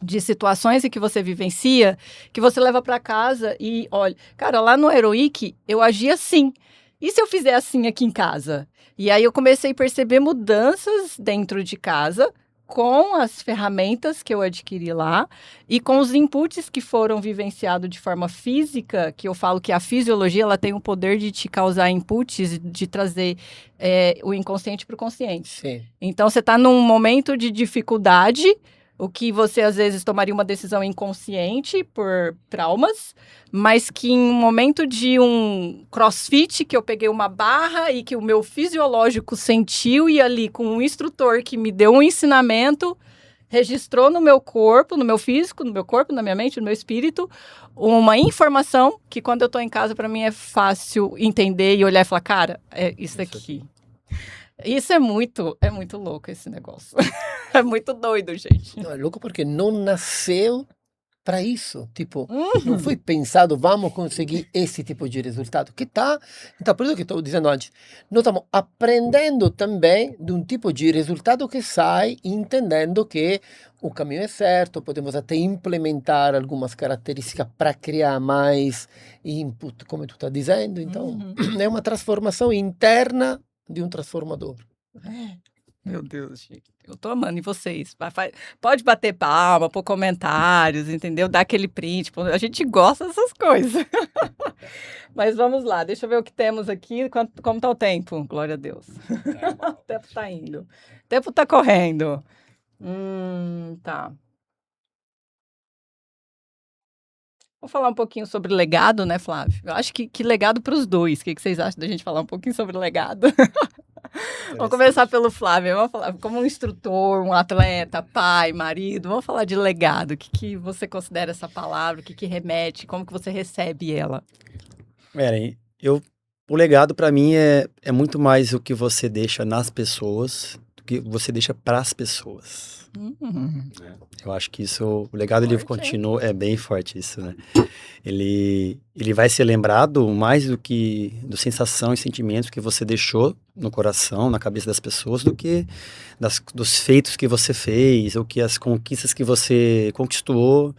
de situações em que você vivencia, que você leva para casa e olha, cara, lá no Iron Week eu agi assim. E se eu fizer assim aqui em casa? E aí eu comecei a perceber mudanças dentro de casa com as ferramentas que eu adquiri lá e com os inputs que foram vivenciados de forma física, que eu falo que a fisiologia ela tem o poder de te causar inputs, de trazer o inconsciente para o consciente. Sim. Então, você está num momento de dificuldade, o que você, às vezes, tomaria uma decisão inconsciente por traumas, mas que em um momento de um crossfit, que eu peguei uma barra e que o meu fisiológico sentiu e ali com um instrutor que me deu um ensinamento, registrou no meu corpo, no meu físico, no meu corpo, na minha mente, no meu espírito, uma informação que quando eu estou em casa, para mim é fácil entender e olhar e falar, cara, é isso aqui. Isso é muito louco esse negócio. É muito doido, gente. Não, é louco porque não nasceu para isso. Tipo, não foi pensado, vamos conseguir esse tipo de resultado. Que tá. Então, por isso que estou dizendo antes, nós estamos aprendendo também de um tipo de resultado que sai, entendendo que o caminho é certo, podemos até implementar algumas características para criar mais input, como tu está dizendo. Então, é uma transformação interna de um transformador. Meu Deus, gente. Eu tô amando. E vocês? Pode bater palma, pôr comentários, entendeu? Dar aquele print. A gente gosta dessas coisas. Mas vamos lá. Deixa eu ver o que temos aqui. Como tá o tempo? Glória a Deus. O tempo tá indo. O tempo tá correndo. Tá. Vamos falar um pouquinho sobre legado, né, Flávio? Eu acho que legado para os dois. O que vocês acham da gente falar um pouquinho sobre legado? Vamos começar pelo Flávio. Vamos falar como um instrutor, um atleta, pai, marido. Vamos falar de legado. O que você considera essa palavra? O que remete? Como que você recebe ela? O legado para mim é muito mais o que você deixa nas pessoas do que você deixa para as pessoas. Eu acho que isso, o legado ele continua, é bem forte isso, né? Ele vai ser lembrado mais do que da sensação e sentimentos que você deixou no coração, na cabeça das pessoas, do que dos feitos que você fez, ou que as conquistas que você conquistou.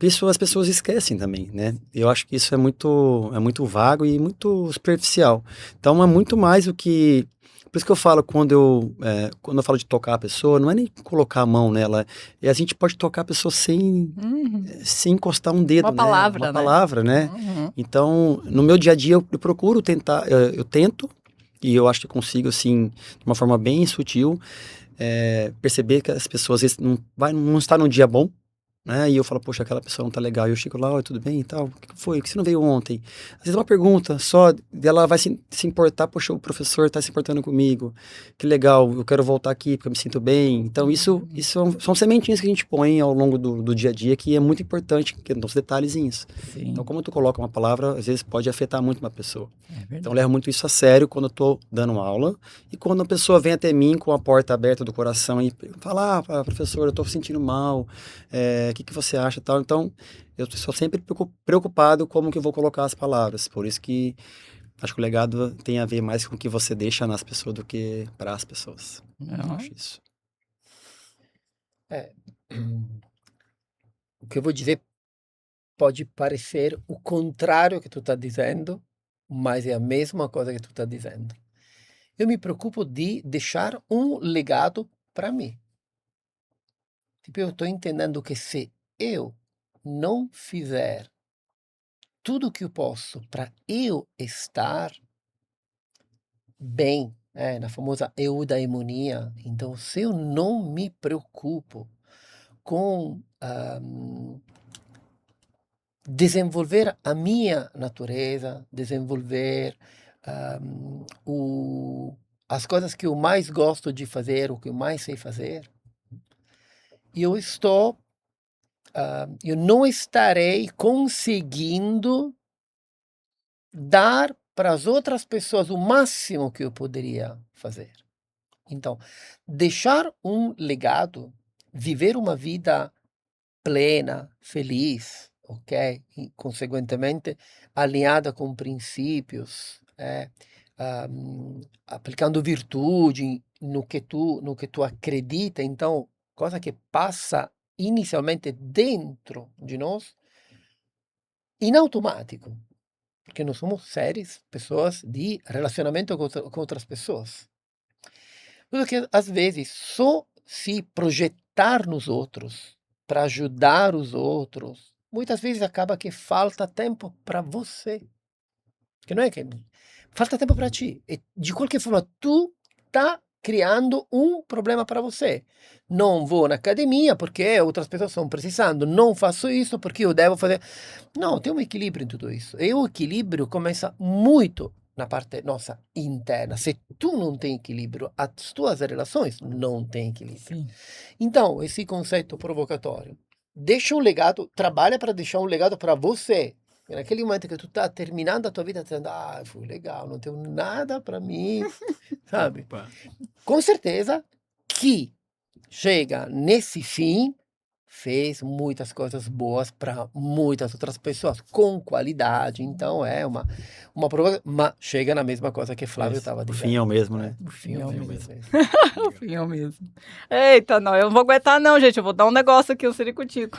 Isso as pessoas esquecem também, né? Eu acho que isso é muito vago e muito superficial. Então é muito mais o que... Por isso que eu falo, quando eu falo de tocar a pessoa, não é nem colocar a mão nela, a gente pode tocar a pessoa sem encostar um dedo, uma palavra, Uma palavra, né? Então, no meu dia a dia, eu procuro tentar, eu tento, e eu acho que consigo, assim, de uma forma bem sutil, perceber que as pessoas, às vezes, não está num dia bom, né? E eu falo, poxa, aquela pessoa não tá legal. E eu chego lá, oi, tudo bem e tal? O que foi? O que você não veio ontem? Às vezes é uma pergunta só, ela vai se importar, poxa, o professor tá se importando comigo. Que legal, eu quero voltar aqui porque eu me sinto bem. Então isso são sementinhas que a gente põe ao longo do dia a dia que é muito importante, que são os detalhezinhos. Sim. Então como tu coloca uma palavra, às vezes pode afetar muito uma pessoa. Então eu levo muito isso a sério quando eu tô dando aula e quando a pessoa vem até mim com a porta aberta do coração e fala, professor, eu tô sentindo mal, o que você acha e tal. Então, eu estou sempre preocupado como que eu vou colocar as palavras. Por isso que acho que o legado tem a ver mais com o que você deixa nas pessoas do que para as pessoas. Eu acho isso. O que eu vou dizer pode parecer o contrário que tu está dizendo, mas é a mesma coisa que tu está dizendo. Eu me preocupo de deixar um legado para mim. Tipo, eu estou entendendo que se eu não fizer tudo o que eu posso para eu estar bem, na famosa eudaimonia, então se eu não me preocupo com desenvolver a minha natureza, desenvolver as coisas que eu mais gosto de fazer, o que eu mais sei fazer, eu estou, eu não estarei conseguindo dar para as outras pessoas o máximo que eu poderia fazer. Então, deixar um legado, viver uma vida plena, feliz, ok? E, consequentemente, alinhada com princípios, aplicando virtude no que tu acredita. Então, coisa que passa inicialmente dentro de nós, em automático, porque nós somos seres, pessoas de relacionamento com outras pessoas. Porque, às vezes, só se projetar nos outros, para ajudar os outros, muitas vezes acaba que falta tempo para você. Que não é que falta tempo para ti. E, de qualquer forma, tu tá criando um problema para você. Não vou na academia porque outras pessoas estão precisando. Não faço isso porque eu devo fazer. Não, tem um equilíbrio em tudo isso. E o equilíbrio começa muito na parte nossa interna. Se tu não tem equilíbrio, as tuas relações não têm equilíbrio. Sim. Então, esse conceito provocatório, deixa um legado, trabalha para deixar um legado para você. E naquele momento que tu tá terminando a tua vida, dizendo, foi legal, não tenho nada para mim, sabe? Opa. Com certeza que chega nesse fim, fez muitas coisas boas para muitas outras pessoas, com qualidade. Então é uma prova, mas chega na mesma coisa que Flávio estava O dizendo. fim é o mesmo, né? O fim é o mesmo. O fim é o mesmo. Eita, não, eu não vou aguentar não, gente. Eu vou dar um negócio aqui, um ciricutico.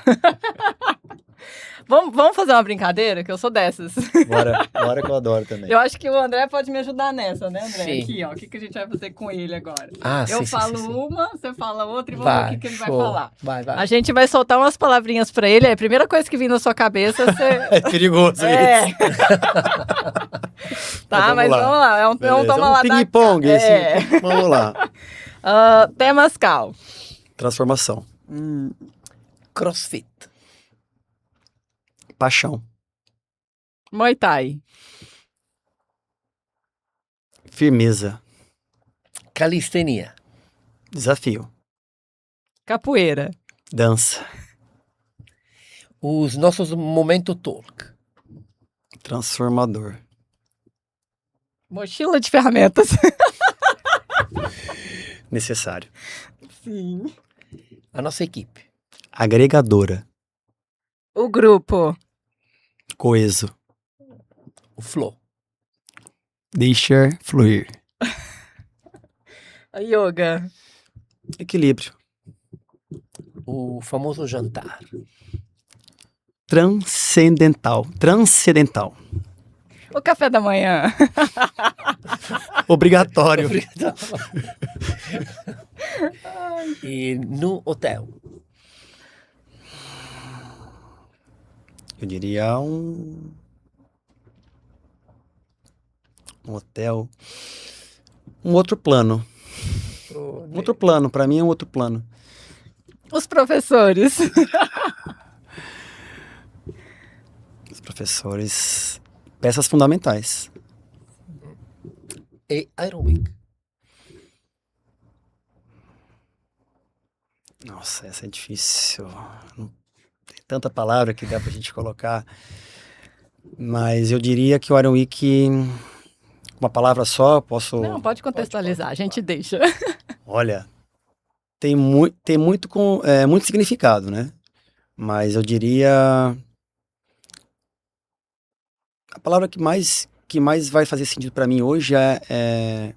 Vamos fazer uma brincadeira, que eu sou dessas. Bora que eu adoro também. Eu acho que o André pode me ajudar nessa, né, André? Sim. Aqui, ó, o que a gente vai fazer com ele agora? sim, Eu falo sim. uma, você fala outra e vamos ver o que ele vai falar. Vai. A gente vai soltar umas palavrinhas pra ele, a primeira coisa que vir na sua cabeça, você... É perigoso isso. Tá, mas vamos lá. É um Beleza, toma lá da ping-pong cá. esse. Vamos lá. Temascal. Transformação. CrossFit. Paixão. Muay Thai. Firmeza. Calistenia. Desafio. Capoeira. Dança. Os nossos momento talk. Transformador. Mochila de ferramentas. Necessário. Sim. A nossa equipe. Agregadora. O grupo. Coeso. O flow. Deixar fluir. A yoga. Equilíbrio. O famoso jantar. Transcendental. O café da manhã. Obrigatório. Obrigado. E no hotel. Eu diria um hotel. Um outro plano. Outro plano. Pra mim é um outro plano. Os professores. Os professores. Peças fundamentais. E aerobic. Nossa, essa é difícil. Não tem tanta palavra que dá pra gente colocar. Mas eu diria que o Iron Week, uma palavra só, posso... Não, pode contextualizar, a gente deixa. Olha, tem muito significado, né? Mas eu diria... A palavra que mais vai fazer sentido para mim hoje é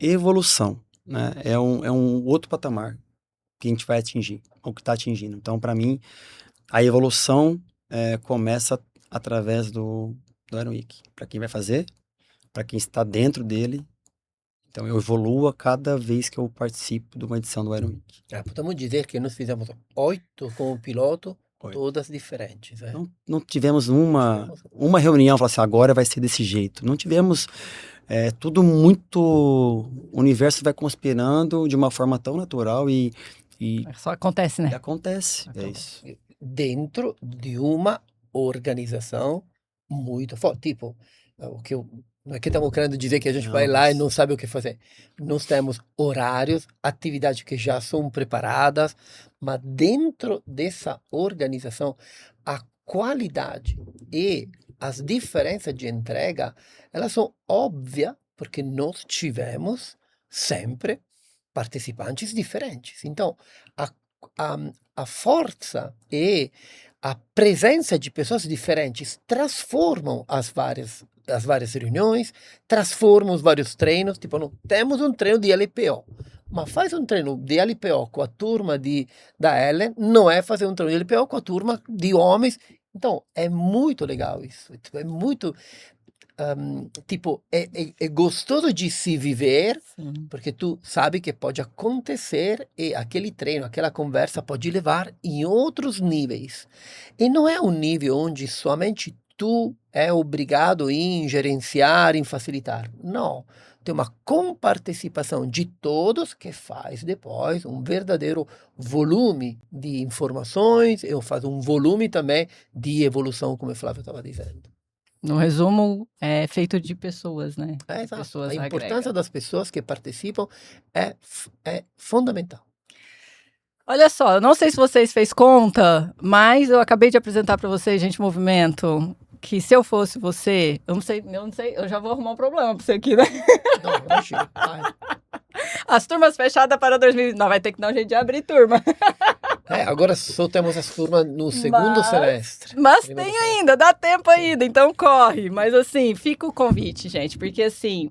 evolução, né? É um outro patamar que a gente vai atingir, ou que está atingindo. Então, para mim, a evolução começa através do Iron Week. Para quem vai fazer, para quem está dentro dele. Então eu evoluo a cada vez que eu participo de uma edição do Iron Week. Podemos dizer que nós fizemos 8 como piloto, 8. todas diferentes. Não tivemos uma reunião, falar assim, agora vai ser desse jeito. Não tivemos, tudo muito, o universo vai conspirando de uma forma tão natural e só acontece, né? Acontece, é isso. Dentro de uma organização muito forte. Tipo, o que não é que estamos querendo dizer que a gente vai lá e não sabe o que fazer. Nós temos horários, atividades que já são preparadas, mas dentro dessa organização, a qualidade e as diferenças de entrega, elas são óbvias, porque nós tivemos sempre participantes diferentes. Então, a força e a presença de pessoas diferentes transformam as várias reuniões, transformam os vários treinos. Tipo, não temos um treino de LPO, mas faz um treino de LPO com a turma da Ellen, não é fazer um treino de LPO com a turma de homens. Então, é muito legal isso. É muito... é gostoso de se viver, porque tu sabe que pode acontecer e aquele treino, aquela conversa pode levar em outros níveis. E não é um nível onde somente tu é obrigado em gerenciar, em facilitar. Não. Tem uma comparticipação de todos que faz depois um verdadeiro volume de informações e faz um volume também de evolução, como o Flávio estava dizendo. No resumo, é feito de pessoas, né? Exato. Pessoas A importância das pessoas que participam é fundamental. Olha só, eu não sei se vocês fez conta, mas eu acabei de apresentar para vocês, gente, movimento, que se eu fosse você, eu não sei, eu já vou arrumar um problema para você aqui, né? Não, imagina. As turmas fechadas para 2020. Não, vai ter que dar um jeito de abrir turma. Agora só temos as turmas no segundo semestre. Mas tem ainda, dá tempo ainda, então corre. Mas assim, fica o convite, gente, porque assim...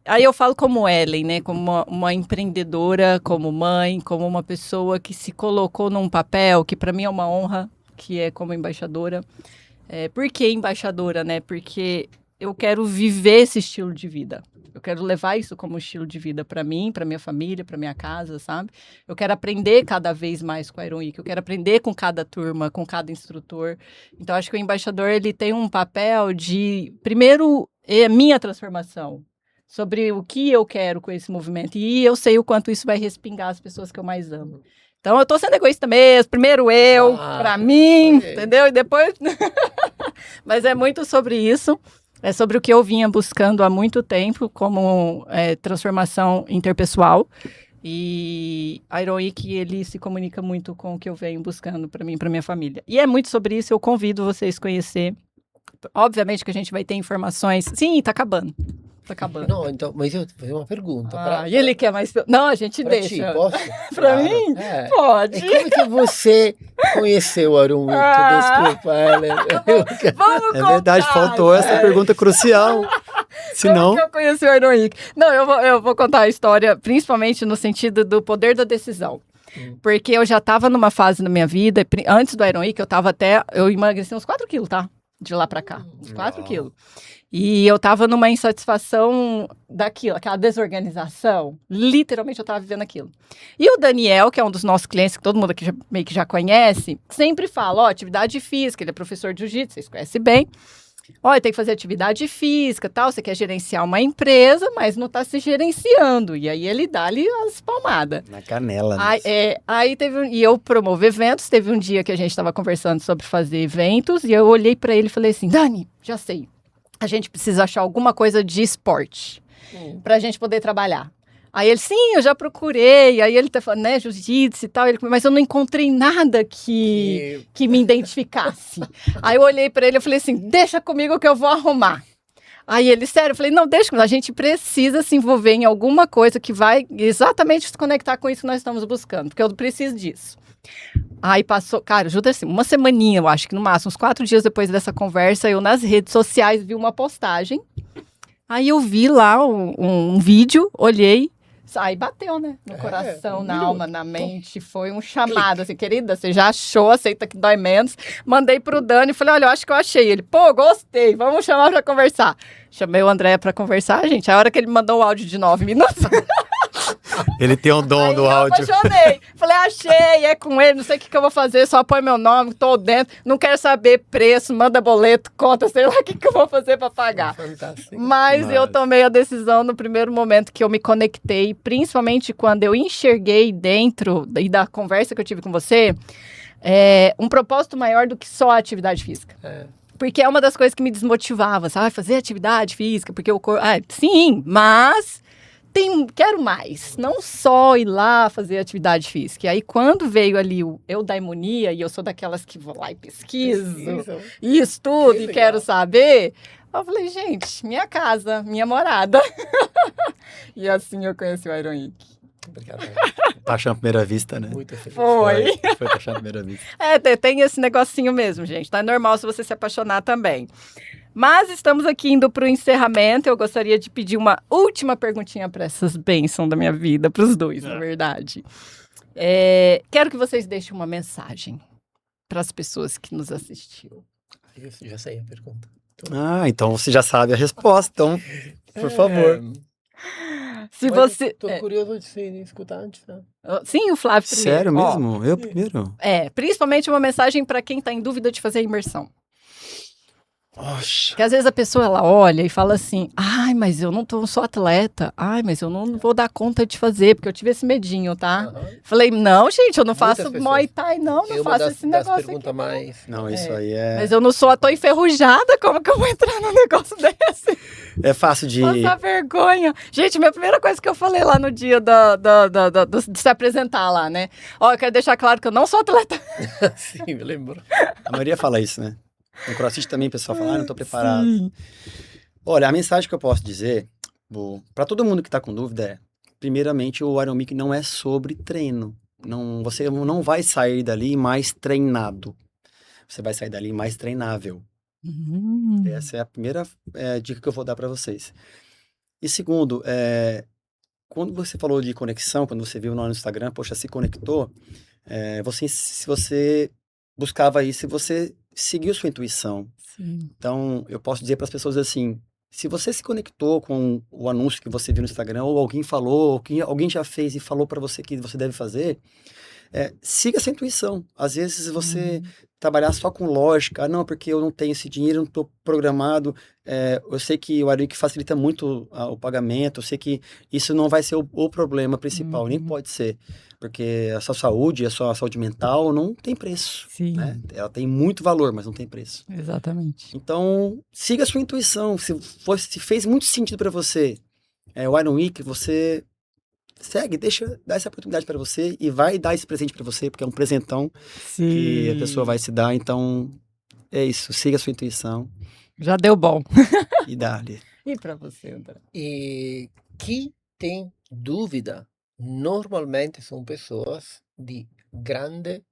Aí eu falo como Ellen, né? Como uma empreendedora, como mãe, como uma pessoa que se colocou num papel que para mim é uma honra, que é como embaixadora. Por que embaixadora, né? Porque eu quero viver esse estilo de vida. Eu quero levar isso como estilo de vida para mim, para minha família, para minha casa, sabe? Eu quero aprender cada vez mais com a Iron Week. Eu quero aprender com cada turma, com cada instrutor. Então, acho que o embaixador, ele tem um papel de, primeiro, minha transformação sobre o que eu quero com esse movimento. E eu sei o quanto isso vai respingar as pessoas que eu mais amo. Então, eu tô sendo egoísta mesmo. Primeiro eu, pra mim, entendeu? E depois... Mas é muito sobre isso. É sobre o que eu vinha buscando há muito tempo, como transformação interpessoal. E a Iron Week, ele se comunica muito com o que eu venho buscando para mim e para minha família. E é muito sobre isso, eu convido vocês a conhecer. Obviamente que a gente vai ter informações... Sim, tá acabando. Tá acabando. Não, então, mas eu vou fazer uma pergunta. E ele quer mais... Não, a gente deixa. Ti, posso? Pra mim? Pode. E como que você conheceu o Iron Week? Desculpa, Ellen. Vamos É verdade, faltou essa pergunta crucial. Senão... Como que eu conheci o Iron Week? Não, eu vou contar a história, principalmente no sentido do poder da decisão. Porque eu já estava numa fase na minha vida, antes do Iron Week, eu emagreci uns 4 quilos, tá? De lá pra cá, uns 4 quilos. E eu tava numa insatisfação daquilo, aquela desorganização. Literalmente eu tava vivendo aquilo. E o Daniel, que é um dos nossos clientes, que todo mundo aqui meio que já conhece, sempre fala, atividade física, ele é professor de jiu-jitsu, vocês conhecem bem. Tem que fazer atividade física, tal, você quer gerenciar uma empresa, mas não tá se gerenciando. E aí ele dá-lhe as palmadas. Na canela. Aí e eu promovo eventos, teve um dia que a gente tava conversando sobre fazer eventos, e eu olhei pra ele e falei assim, Dani, já sei. A gente precisa achar alguma coisa de esporte pra gente poder trabalhar. Aí ele, sim, eu já procurei. Aí ele tá falando, né, jiu-jitsu e tal. Mas eu não encontrei nada que me identificasse. Aí eu olhei pra ele e falei assim, deixa comigo que eu vou arrumar. Aí ele, sério, eu falei, não, deixa comigo. A gente precisa se envolver em alguma coisa que vai exatamente se conectar com isso que nós estamos buscando. Porque eu preciso disso. Aí passou, cara, ajuda assim, uma semaninha, eu acho que no máximo, uns 4 dias depois dessa conversa, eu nas redes sociais vi uma postagem. Aí eu vi lá um vídeo, olhei, Aí bateu, né? No coração, na minuto. alma, na mente. Foi um chamado, assim, querida, você já achou, aceita que dói menos. Mandei pro Dani, falei, olha, eu acho que eu achei. Ele, pô, gostei, vamos chamar pra conversar. Chamei o André pra conversar, gente. A hora que ele mandou o áudio de 9 minutos... Ele tem um dom Aí do eu áudio. apaixonei. Falei, achei, é com ele, não sei o que eu vou fazer, só põe meu nome, tô dentro, não quero saber preço, manda boleto, conta, sei lá o que eu vou fazer pra pagar. Fantástico. Mas eu tomei a decisão no primeiro momento que eu me conectei, principalmente quando eu enxerguei dentro da conversa que eu tive com você, um propósito maior do que só a atividade física. Porque é uma das coisas que me desmotivava, sabe? Fazer atividade física, porque o corpo... sim, mas... quero mais, não só ir lá fazer atividade física. E aí, quando veio ali o eudaimonia, e eu sou daquelas que vou lá e pesquiso, e estudo, e quero saber, eu falei, gente, minha casa, minha morada. E assim eu conheci o Iron Week. Obrigado. Paixão à primeira vista, né? Muito feliz. Foi. Foi paixão à primeira vista. Tem esse negocinho mesmo, gente. Tá normal se você se apaixonar também. Mas estamos aqui indo para o encerramento. Eu gostaria de pedir uma última perguntinha para essas bênçãos da minha vida, para os dois, na verdade. Quero que vocês deixem uma mensagem para as pessoas que nos assistiram. Eu já sei a pergunta. Então você já sabe a resposta. Então, por favor. Se você... Estou curioso de escutar antes, né? Sim, o Flávio primeiro. Sério mesmo? Eu primeiro? Principalmente uma mensagem para quem está em dúvida de fazer a imersão. Poxa. Porque às vezes a pessoa ela olha e fala assim, ai, mas eu não sou atleta, ai, mas eu não vou dar conta de fazer, porque eu tive esse medinho, tá? Falei, não, gente, eu não faço Muay Thai, não faço esse negócio aqui. Mais... Não, isso aí é... Mas eu não tô enferrujada, como que eu vou entrar num negócio desse? É fácil de... Nossa, vergonha. Gente, minha primeira coisa que eu falei lá no dia de se apresentar lá, né? Eu quero deixar claro que eu não sou atleta. Sim, me lembro. A maioria fala isso, né? No CrossFit também o pessoal fala, não tô preparado. Sim. Olha, a mensagem que eu posso dizer, para todo mundo que tá com dúvida primeiramente, o Iron Week não é sobre treino. Você não vai sair dali mais treinado. Você vai sair dali mais treinável. Essa é a primeira dica que eu vou dar para vocês. E segundo, quando você falou de conexão, quando você viu no Instagram, poxa, se conectou, se você buscava isso, se você seguiu sua intuição. Sim. Então, eu posso dizer para as pessoas assim, se você se conectou com o anúncio que você viu no Instagram, ou alguém falou, ou alguém já fez e falou para você que você deve fazer, siga essa intuição. Às vezes você trabalhar só com lógica, não, porque eu não tenho esse dinheiro, não estou programado, eu sei que o Iron Week facilita muito o pagamento, eu sei que isso não vai ser o problema principal, nem pode ser, porque a sua saúde mental não tem preço. Sim. Né? Ela tem muito valor, mas não tem preço. Exatamente. Então, siga a sua intuição, se fez muito sentido para você, o Iron Week, você... segue, dá essa oportunidade para você e vai dar esse presente para você, porque é um presentão que a pessoa vai se dar. Então, é isso. Siga a sua intuição. Já deu bom. E dá-lhe. E para você, André? E quem tem dúvida, normalmente são pessoas de grande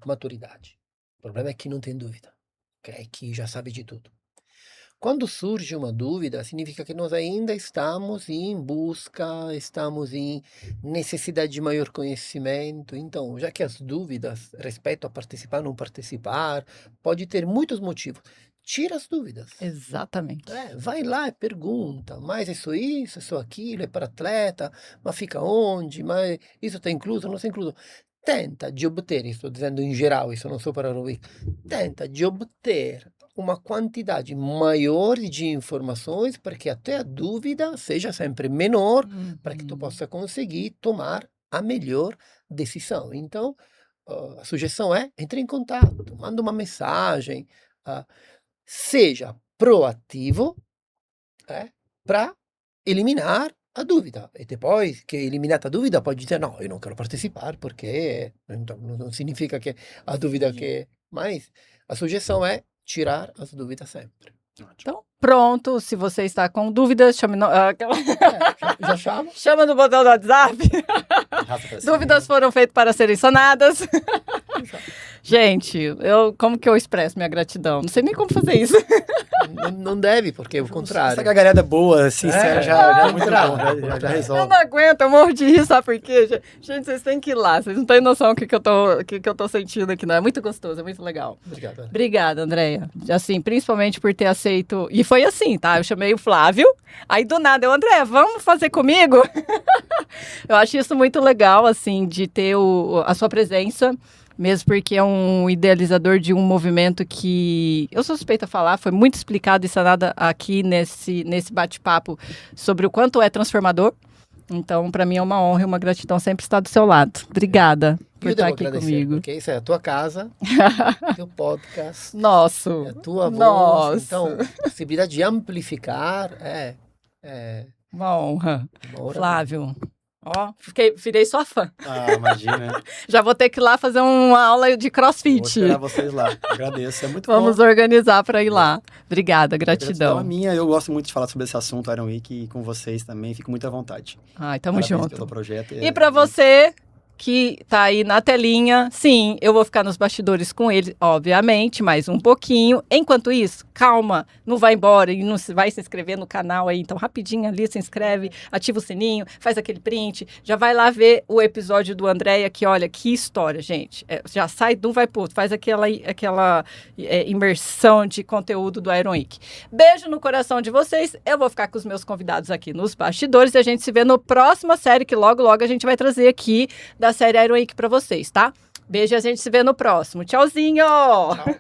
maturidade. O problema é que não tem dúvida, é que já sabe de tudo. Quando surge uma dúvida, significa que nós ainda estamos em busca, estamos em necessidade de maior conhecimento. Então, já que as dúvidas respeito a participar ou não participar, pode ter muitos motivos. Tira as dúvidas. Exatamente. Vai lá e pergunta, mas é só aquilo, é para atleta, mas fica onde? Mas isso está incluso, não está incluso? Tenta de obter, estou dizendo em geral, isso não só para Iron Week, tenta de obter uma quantidade maior de informações para que até a dúvida seja sempre menor, para que tu possa conseguir tomar a melhor decisão. Então, a sugestão é, entre em contato, manda uma mensagem, seja proativo para eliminar a dúvida. E depois que eliminata a dúvida, pode dizer, não, eu não quero participar, porque então, não significa que a dúvida que... Mas a sugestão é tirar as dúvidas sempre. Então, pronto. Se você está com dúvidas, chame... Já chama? Chama no botão do WhatsApp. Dúvidas foram feitas para serem sanadas. Gente, como que eu expresso minha gratidão? Não sei nem como fazer isso. não deve, porque é o contrário. Essa gargalhada boa, sincera, já é muito bom, já Eu resolve. não aguento, eu morro de rir, sabe por quê? Gente, vocês têm que ir lá, vocês não têm noção do que eu tô sentindo aqui, não. É muito gostoso, é muito legal. Obrigado. Obrigada, Andréia. Assim, principalmente por ter aceito. E foi assim, tá? Eu chamei o Flávio, aí do nada Andréia, vamos fazer comigo? Eu acho isso muito legal, assim, de ter a sua presença. Mesmo porque é um idealizador de um movimento que, eu sou suspeita a falar, foi muito explicado e sanado aqui nesse bate-papo sobre o quanto é transformador. Então, para mim é uma honra e uma gratidão sempre estar do seu lado. Obrigada por estar aqui comigo. Porque isso é a tua casa, teu podcast, Nosso. é a tua voz. Nossa. Então, a possibilidade de amplificar é Uma honra. uma hora. Flávio. Ó, virei sua fã. Ah, imagina. Já vou ter que ir lá fazer uma aula de Vou crossfit. esperar vocês lá. Agradeço, é muito Vamos bom. organizar para ir lá. Obrigada, Gratidão a gratidão. minha, eu gosto muito de falar sobre esse assunto Iron Week e com vocês também, fico muito à vontade. Ai, tamo Parabéns junto. pelo projeto. E para você que tá aí na telinha, sim, eu vou ficar nos bastidores com ele, obviamente, mais um pouquinho. Enquanto isso, calma, não vai embora e não vai se inscrever no canal aí. Então, rapidinho ali, se inscreve, ativa o sininho, faz aquele print, já vai lá ver o episódio do Andréia, que olha, que história, gente. Já sai de um vai pro outro, faz aquela imersão de conteúdo do Iron Week. Beijo no coração de vocês, eu vou ficar com os meus convidados aqui nos bastidores e a gente se vê no próxima série, que logo, logo a gente vai trazer aqui da série Iron Week pra vocês, tá? Beijo e a gente se vê no próximo. Tchauzinho! Tchau.